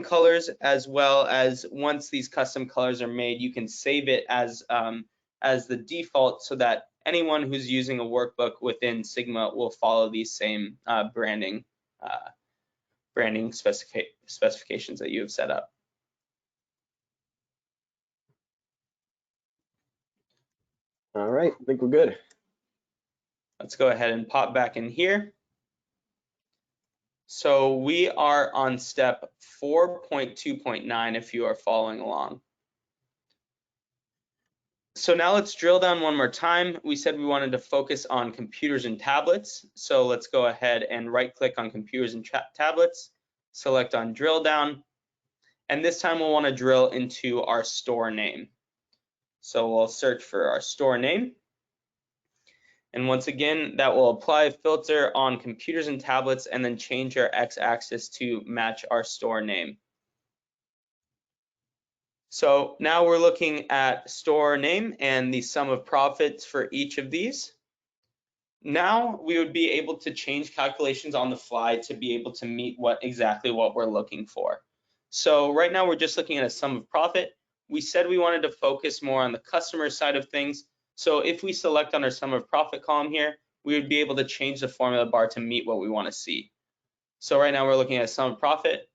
colors, as well as once these custom colors are made, you can save it as the default so that anyone who's using a workbook within Sigma will follow these same branding specifications that you have set up. All right, I think we're good. Let's go ahead and pop back in here. So we are on step 4.2.9 if you are following along. So now let's drill down one more time. We said we wanted to focus on computers and tablets. So let's go ahead and right click on computers and tablets, select on drill down. And this time we'll want to drill into our store name. So we'll search for our store name. And once again, that will apply a filter on computers and tablets and then change our x-axis to match our store name. So now we're looking at store name and the sum of profits for each of these. Now we would be able to change calculations on the fly to be able to meet exactly what we're looking for. So right now we're just looking at a sum of profit. We said we wanted to focus more on the customer side of things. So if we select on our sum of profit column here, we would be able to change the formula bar to meet what we want to see. So right now we're looking at sum of profit.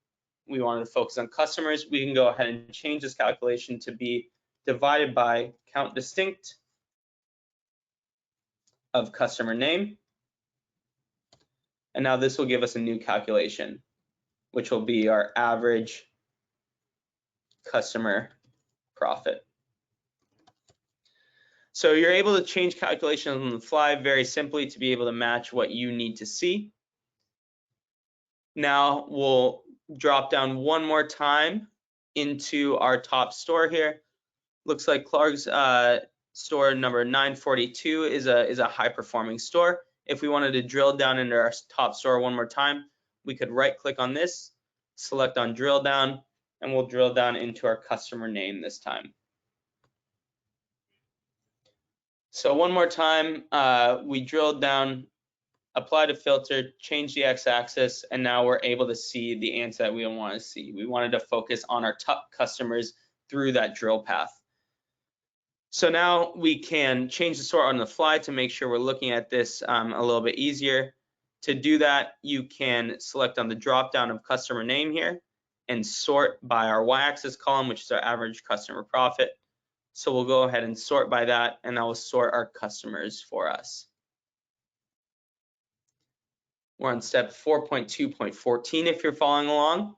We wanted to focus on customers. We can go ahead and change this calculation to be divided by count distinct of customer name. And now this will give us a new calculation, which will be our average customer profit. So you're able to change calculations on the fly very simply to be able to match what you need to see. Now we'll drop down one more time into our top store here. Looks like Clark's store number 942 is a high performing store. If we wanted to drill down into our top store one more time, we could right click on this, select on drill down, and we'll drill down into our customer name this time. So one more time, we drilled down, applied a filter, changed the x-axis, and now we're able to see the answer that we want to see. We wanted to focus on our top customers through that drill path. So now we can change the sort on the fly to make sure we're looking at this a little bit easier. To do that, you can select on the drop down of customer name here, and sort by our y-axis column, which is our average customer profit. So we'll go ahead and sort by that, and that will sort our customers for us. We're on step 4.2.14 if you're following along.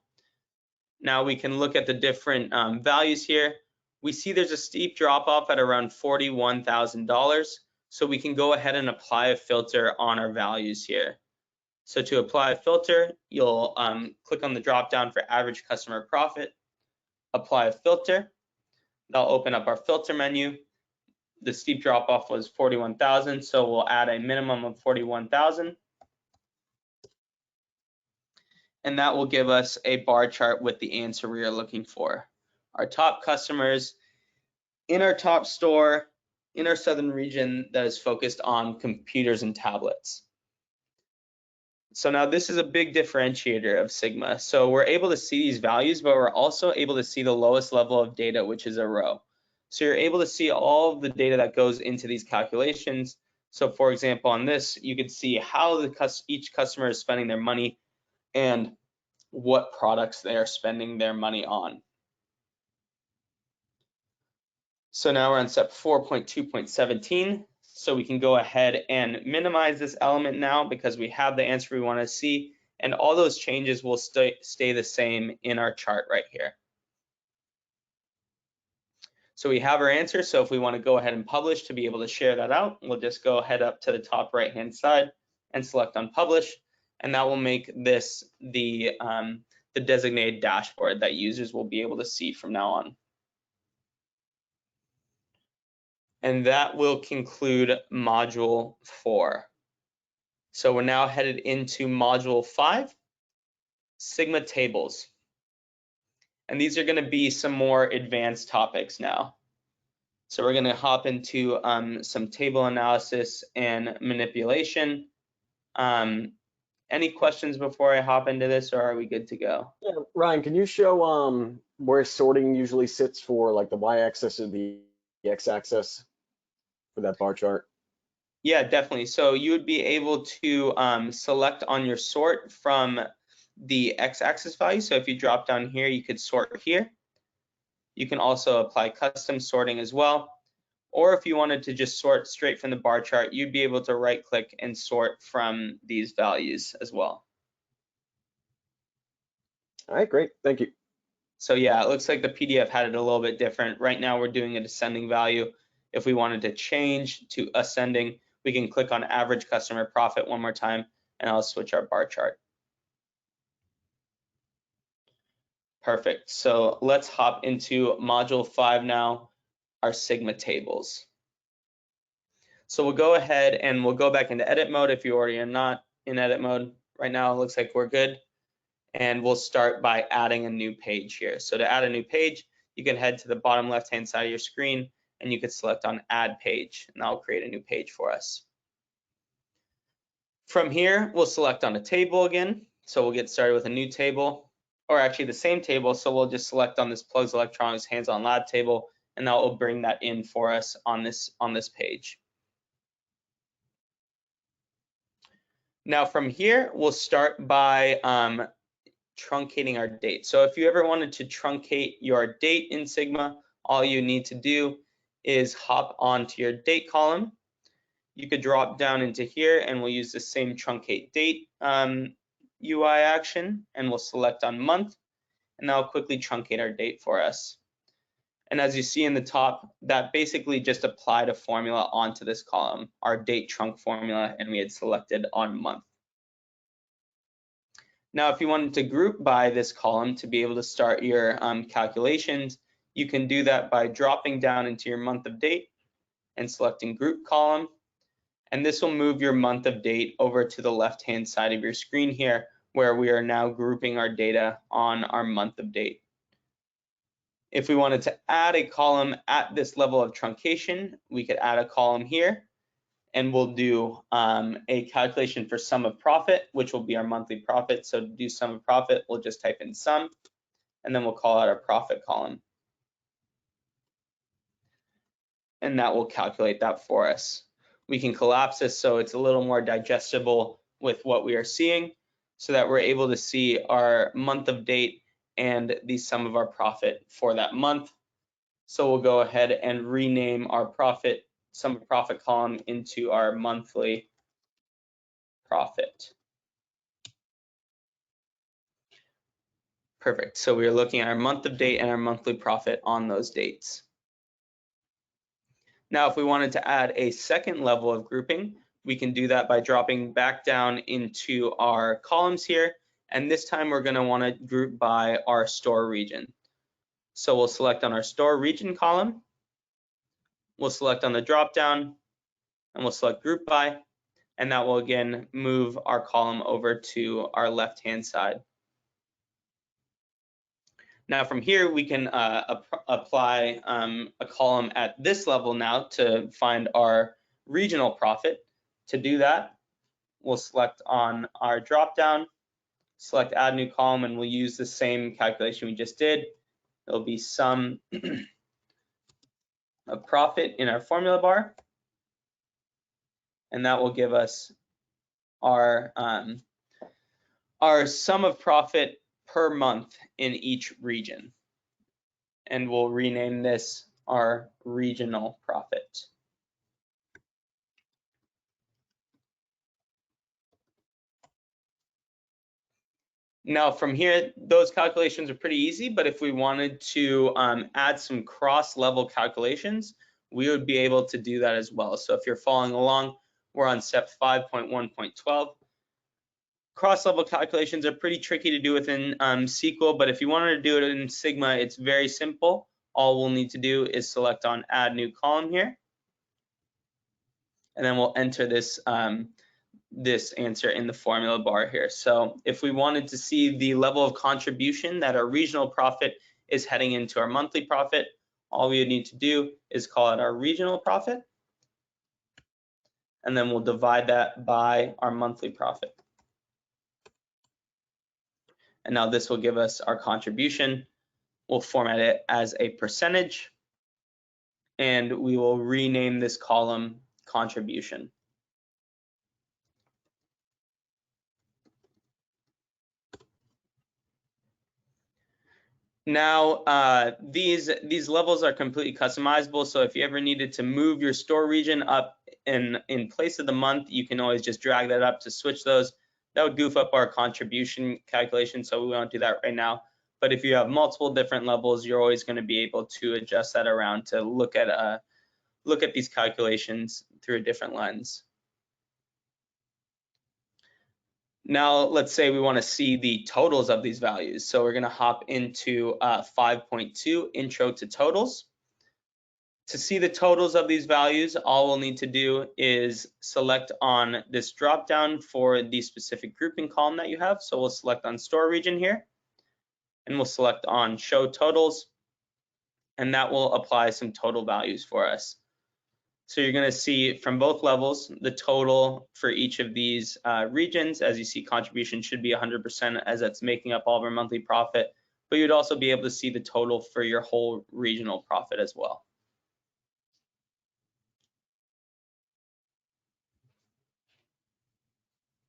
Now we can look at the different values here. We see there's a steep drop off at around $41,000. So we can go ahead and apply a filter on our values here. So to apply a filter, you'll click on the drop down for average customer profit, apply a filter. That'll open up our filter menu. The steep drop off was 41,000, so we'll add a minimum of 41,000. And that will give us a bar chart with the answer we are looking for. Our top customers in our top store in our southern region that is focused on computers and tablets. So now this is a big differentiator of Sigma. So we're able to see these values, but we're also able to see the lowest level of data, which is a row. So you're able to see all of the data that goes into these calculations. So for example, on this, you can see how each customer is spending their money and what products they are spending their money on. So now we're on step 4.2.17. So we can go ahead and minimize this element now because we have the answer we want to see, and all those changes will stay the same in our chart right here. So we have our answer. So if we want to go ahead and publish to be able to share that out, we'll just go ahead up to the top right hand side and select on publish, and that will make this the designated dashboard that users will be able to see from now on. And that will conclude module 4. So we're now headed into module 5, Sigma tables. And these are going to be some more advanced topics now. So we're going to hop into some table analysis and manipulation. Any questions before I hop into this, or are we good to go? Yeah, Ryan, can you show where sorting usually sits for like the y-axis or the x-axis for that bar chart? Yeah, definitely. So you would be able to select on your sort from the x-axis value. So if you drop down here, you could sort here. You can also apply custom sorting as well. Or if you wanted to just sort straight from the bar chart, you'd be able to right click and sort from these values as well. All right, great, thank you. So yeah, it looks like the PDF had it a little bit different. Right now we're doing a descending value. If we wanted to change to ascending, we can click on average customer profit one more time, and I'll switch our bar chart. Perfect. So let's hop into module 5 now, our Sigma tables. So we'll go ahead and we'll go back into edit mode if you already are not in edit mode. Right now it looks like we're good. And we'll start by adding a new page here. So to add a new page, you can head to the bottom left-hand side of your screen and you could select on add page, and that'll create a new page for us. From here, we'll select on a table again. So we'll get started with a new table, or actually the same table. So we'll just select on this plugs electronics hands-on lab table, and that will bring that in for us on this page. Now from here, we'll start by truncating our date. So if you ever wanted to truncate your date in Sigma, all you need to do is hop onto your date column. You could drop down into here and we'll use the same truncate date UI action, and we'll select on month, and that'll quickly truncate our date for us. And as you see in the top, that basically just applied a formula onto this column, our date trunk formula, and we had selected on month. Now, if you wanted to group by this column to be able to start your calculations, you can do that by dropping down into your month of date and selecting group column. And this will move your month of date over to the left-hand side of your screen here, where we are now grouping our data on our month of date. If we wanted to add a column at this level of truncation, we could add a column here, and we'll do a calculation for sum of profit, which will be our monthly profit. So to do sum of profit, we'll just type in sum, and then we'll call out our profit column. And that will calculate that for us. We can collapse this so it's a little more digestible with what we are seeing, so that we're able to see our month of date and the sum of our profit for that month. So we'll go ahead and rename our profit, sum of profit column into our monthly profit. Perfect. So we're looking at our month of date and our monthly profit on those dates. Now, if we wanted to add a second level of grouping, we can do that by dropping back down into our columns here. And this time we're going to want to group by our store region. So we'll select on our store region column. We'll select on the drop down and we'll select group by. And that will again move our column over to our left hand side. Now from here, we can apply a column at this level now to find our regional profit. To do that, we'll select on our drop-down, select add new column, and we'll use the same calculation we just did. It'll be sum of profit in our formula bar, and that will give us our sum of profit per month in each region. And we'll rename this our regional profit. Now from here, those calculations are pretty easy, but if we wanted to add some cross-level calculations, we would be able to do that as well. So if you're following along, we're on step 5.1.12. Cross-level calculations are pretty tricky to do within SQL, but if you wanted to do it in Sigma, it's very simple. All we'll need to do is select on add new column here, and then we'll enter this this answer in the formula bar here. So if we wanted to see the level of contribution that our regional profit is heading into our monthly profit, all we would need to do is call it our regional profit, and then we'll divide that by our monthly profit. And now this will give us our contribution. We'll format it as a percentage, and we will rename this column contribution. Now, these levels are completely customizable. So if you ever needed to move your store region up in place of the month, you can always just drag that up to switch those. That would goof up our contribution calculation, so we won't do that right now. But if you have multiple different levels, you're always going to be able to adjust that around to look at these calculations through a different lens. Now, let's say we want to see the totals of these values. So we're going to hop into 5.2, Intro to Totals. To see the totals of these values, all we'll need to do is select on this drop down for the specific grouping column that you have. So we'll select on Store Region here, and we'll select on Show Totals, and that will apply some total values for us. So you're going to see from both levels the total for each of these regions. As you see, contribution should be 100% as that's making up all of our monthly profit, but you'd also be able to see the total for your whole regional profit as well.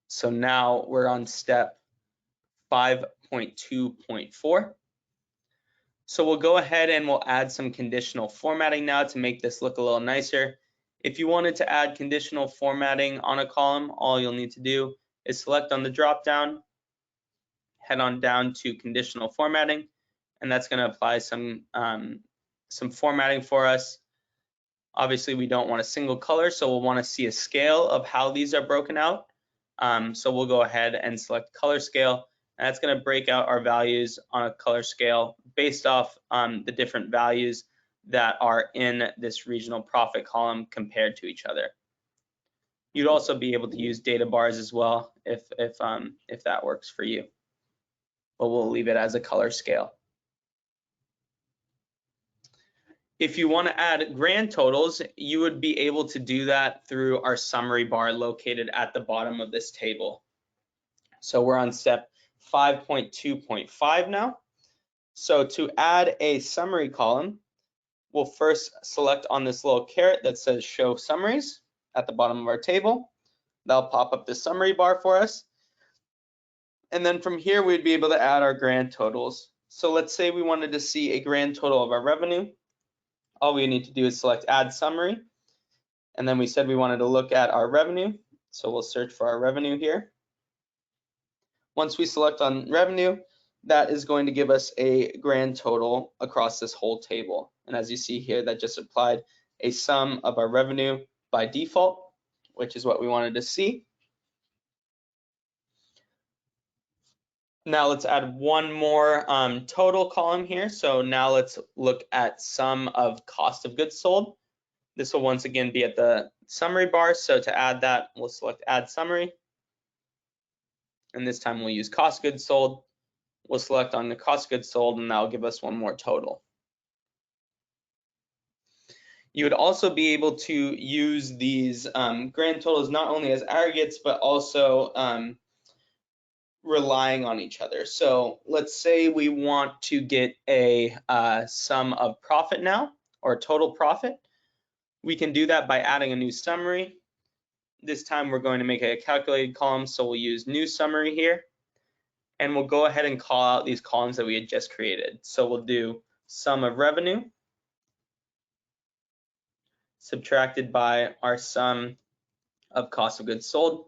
So now we're on step 5.2.4. So we'll go ahead and we'll add some conditional formatting now to make this look a little nicer. If you wanted to add conditional formatting on a column, all you'll need to do is select on the drop down, head on down to conditional formatting, and that's going to apply some formatting for us. Obviously, we don't want a single color, so we'll want to see a scale of how these are broken out. So we'll go ahead and select color scale, and that's going to break out our values on a color scale based off the different values that are in this regional profit column compared to each other. You'd also be able to use data bars as well if that works for you, but we'll leave it as a color scale. If you want to add grand totals, you would be able to do that through our summary bar located at the bottom of this table. So we're on step 5.2.5 now. So to add a summary column, we'll first select on this little caret that says show summaries at the bottom of our table. That'll pop up the summary bar for us. And then from here, we'd be able to add our grand totals. So let's say we wanted to see a grand total of our revenue. All we need to do is select add summary. And then we said we wanted to look at our revenue. So we'll search for our revenue here. Once we select on revenue, that is going to give us a grand total across this whole table. And as you see here, that just applied a sum of our revenue by default, which is what we wanted to see. Now let's add one more total column here. So now let's look at sum of cost of goods sold. This will once again be at the summary bar. So to add that, we'll select add summary. And this time we'll use cost goods sold. We'll select on the cost of goods sold, and that'll give us one more total. You would also be able to use these grand totals not only as aggregates, but also relying on each other. So let's say we want to get a sum of profit now, or total profit. We can do that by adding a new summary. This time we're going to make a calculated column, so we'll use new summary here. And we'll go ahead and call out these columns that we had just created. So we'll do sum of revenue subtracted by our sum of cost of goods sold.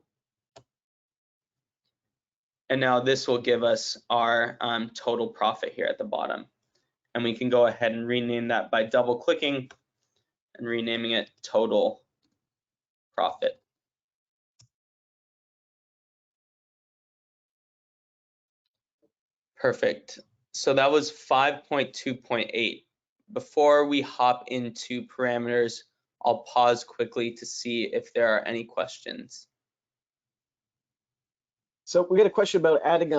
And now this will give us our total profit here at the bottom. And we can go ahead and rename that by double clicking and renaming it total profit. Perfect. So that was 5.2.8. Before we hop into parameters, I'll pause quickly to see if there are any questions. So we got a question about adding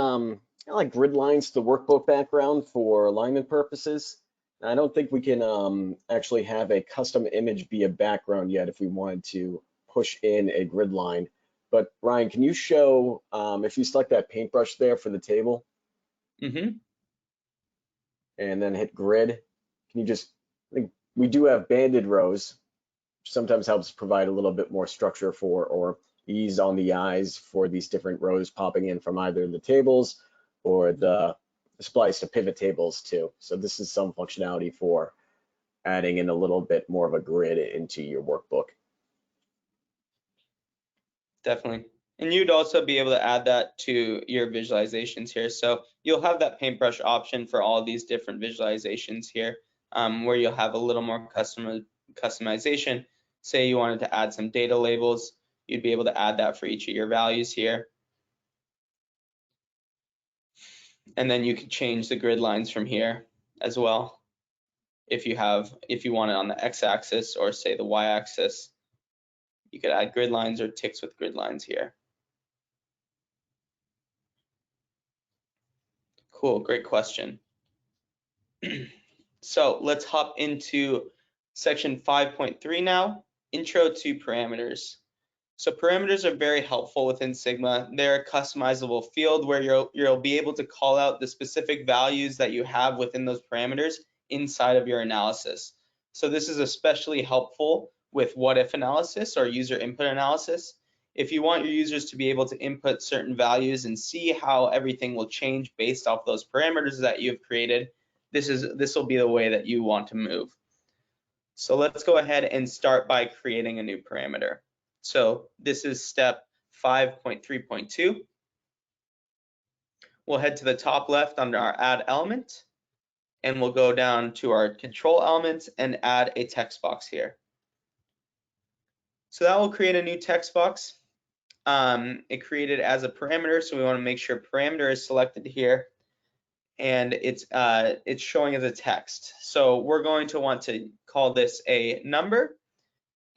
like grid lines to the workbook background for alignment purposes. I don't think we can actually have a custom image be a background yet if we wanted to push in a grid line. But Ryan, can you show if you select that paintbrush there for the table? Mm-hmm. And then hit grid, can you just, I think we do have banded rows, which sometimes helps provide a little bit more structure for, or ease on the eyes for these different rows popping in from either the tables or the splice to pivot tables too. So this is some functionality for adding in a little bit more of a grid into your workbook. Definitely. And you'd also be able to add that to your visualizations here. So you'll have that paintbrush option for all these different visualizations here, where you'll have a little more customization. Say you wanted to add some data labels, you'd be able to add that for each of your values here. And then you could change the grid lines from here as well. If you want it on the x-axis or say the y-axis, you could add grid lines or ticks with grid lines here. Cool, great question. So let's hop into section 5.3 now, intro to parameters. So parameters are very helpful within Sigma. They're a customizable field where you'll be able to call out the specific values that you have within those parameters inside of your analysis. So this is especially helpful with what-if analysis or user input analysis. If you want your users to be able to input certain values and see how everything will change based off those parameters that you've created, this will be the way that you want to move. So let's go ahead and start by creating a new parameter. So this is step 5.3.2. We'll head to the top left under our add element, and we'll go down to our control elements and add a text box here. So that will create a new text box. It created as a parameter, so we want to make sure parameter is selected here, and it's showing as a text. So we're going to want to call this a number,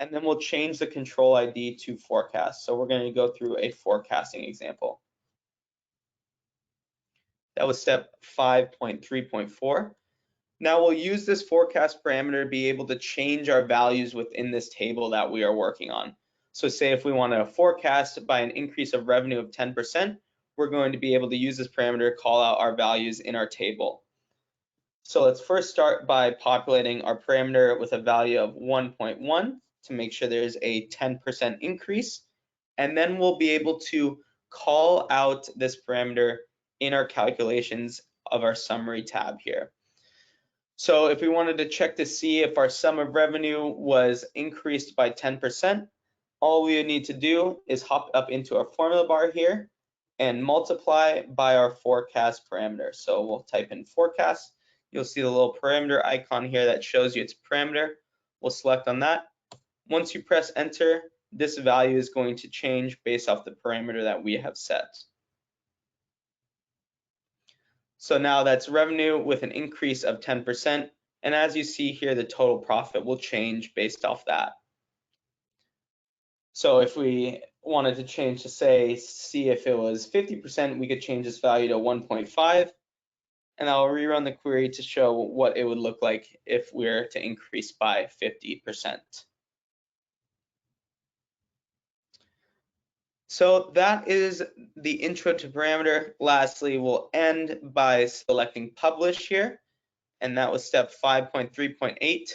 and then we'll change the control ID to forecast. So we're going to go through a forecasting example. That was step 5.3.4. Now we'll use this forecast parameter to be able to change our values within this table that we are working on. So say if we want to forecast by an increase of revenue of 10%, we're going to be able to use this parameter to call out our values in our table. So let's first start by populating our parameter with a value of 1.1 to make sure there's a 10% increase. And then we'll be able to call out this parameter in our calculations of our summary tab here. So if we wanted to check to see if our sum of revenue was increased by 10%, all we would need to do is hop up into our formula bar here and multiply by our forecast parameter. So we'll type in forecast. You'll see the little parameter icon here that shows you its parameter. We'll select on that. Once you press enter, this value is going to change based off the parameter that we have set. So now that's revenue with an increase of 10%. And as you see here, the total profit will change based off that. So if we wanted to change to say, see if it was 50%, we could change this value to 1.5. And I'll rerun the query to show what it would look like if we were to increase by 50%. So that is the intro to parameter. Lastly, we'll end by selecting publish here, and that was step 5.3.8,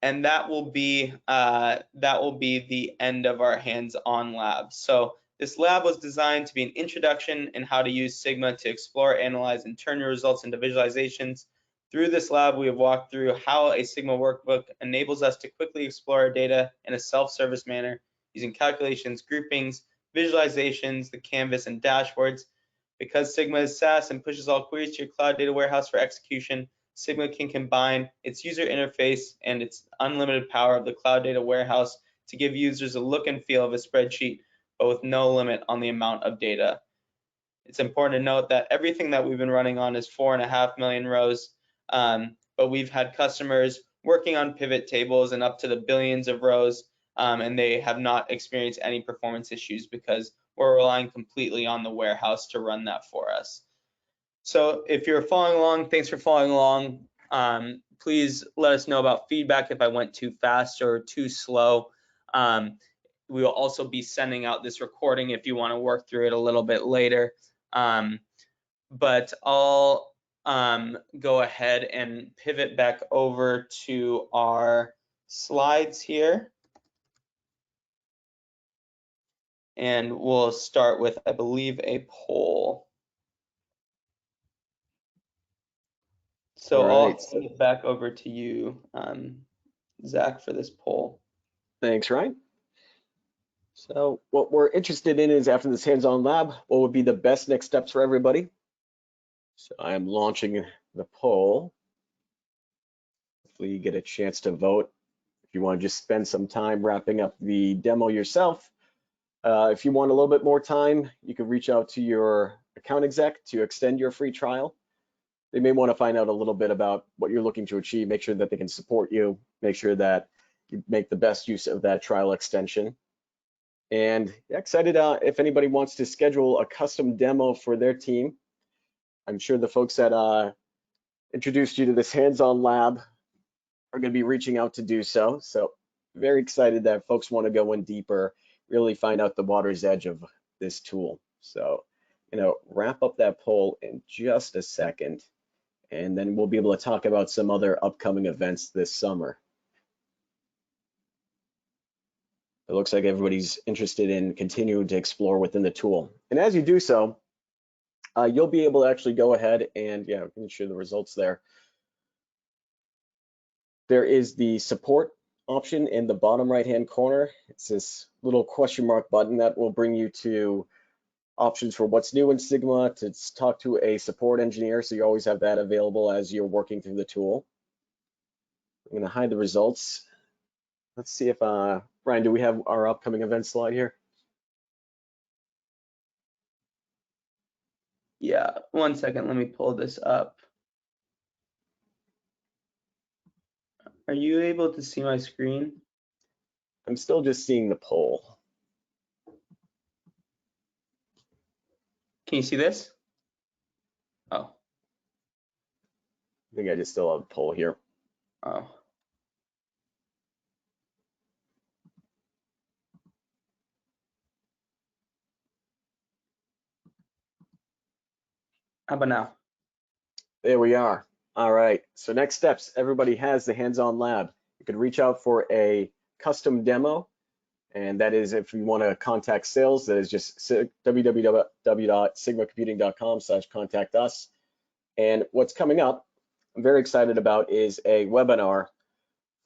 and that will be the end of our hands-on lab. So this lab was designed to be an introduction in how to use Sigma to explore, analyze, and turn your results into visualizations. Through this lab, we have walked through how a Sigma workbook enables us to quickly explore our data in a self-service manner using calculations, groupings, visualizations, the canvas, and dashboards. Because Sigma is SaaS and pushes all queries to your cloud data warehouse for execution, Sigma can combine its user interface and its unlimited power of the cloud data warehouse to give users a look and feel of a spreadsheet, but with no limit on the amount of data. It's important to note that everything that we've been running on is 4.5 million rows, but we've had customers working on pivot tables and up to the billions of rows, and they have not experienced any performance issues because we're relying completely on the warehouse to run that for us. So if you're following along, thanks for following along. Please let us know about feedback if I went too fast or too slow. We will also be sending out this recording if you want to work through it a little bit later. But I'll go ahead and pivot back over to our slides here. And we'll start with, I believe, a poll. So I'll send it back over to you, Zach, for this poll. Thanks, Ryan. So what we're interested in is, after this hands-on lab, what would be the best next steps for everybody? So I am launching the poll. Hopefully you get a chance to vote. If you want to just spend some time wrapping up the demo yourself. If you want a little bit more time, you can reach out to your account exec to extend your free trial. They may want to find out a little bit about what you're looking to achieve, make sure that they can support you, make sure that you make the best use of that trial extension. And excited if anybody wants to schedule a custom demo for their team. I'm sure the folks that introduced you to this hands-on lab are going to be reaching out to do so. So very excited that folks want to go in deeper, really find out the water's edge of this tool. So, wrap up that poll in just a second, and then we'll be able to talk about some other upcoming events this summer. It looks like everybody's interested in continuing to explore within the tool. And as you do so, you'll be able to actually go ahead and, we can show the results there. There is the support option in the bottom right-hand corner. It's this little question mark button that will bring you to options for what's new in Sigma, to talk to a support engineer, so you always have that available as you're working through the tool. I'm going to hide the results. Let's see if, Ryan, do we have our upcoming event slide here? Yeah, 1 second, let me pull this up. Are you able to see my screen? I'm still just seeing the poll. Can you see this? Oh. I think I just still have a poll here. Oh. How about now? There we are. All right, so next steps, everybody has the hands-on lab. You can reach out for a custom demo, and that is, if you want to contact sales, that is just www.sigmacomputing.com/contact us. And what's coming up, I'm very excited about, is a webinar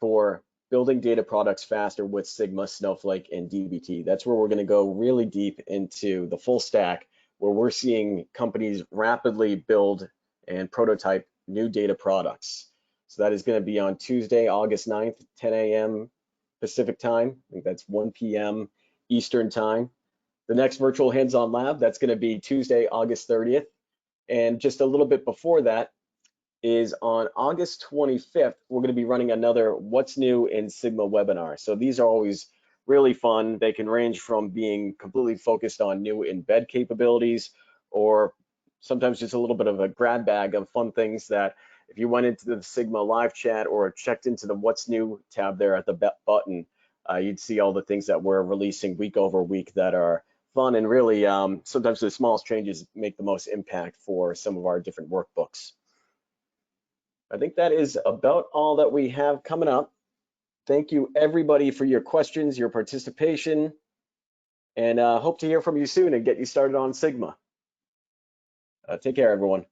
for building data products faster with Sigma, Snowflake, and dbt. That's where we're going to go really deep into the full stack, where we're seeing companies rapidly build and prototype new data products. So that is going to be on Tuesday, August 9th, 10 a.m. Pacific time. I think that's 1 p.m. Eastern time. The next virtual hands-on lab, that's going to be Tuesday, August 30th. And just a little bit before that is on August 25th, we're going to be running another What's New in Sigma webinar. So these are always really fun. They can range from being completely focused on new embed capabilities, or sometimes just a little bit of a grab bag of fun things that if you went into the Sigma live chat or checked into the What's New tab there at the button, you'd see all the things that we're releasing week over week that are fun, and really sometimes the smallest changes make the most impact for some of our different workbooks. I think that is about all that we have coming up. Thank you everybody for your questions, your participation, and hope to hear from you soon and get you started on Sigma. Take care, everyone.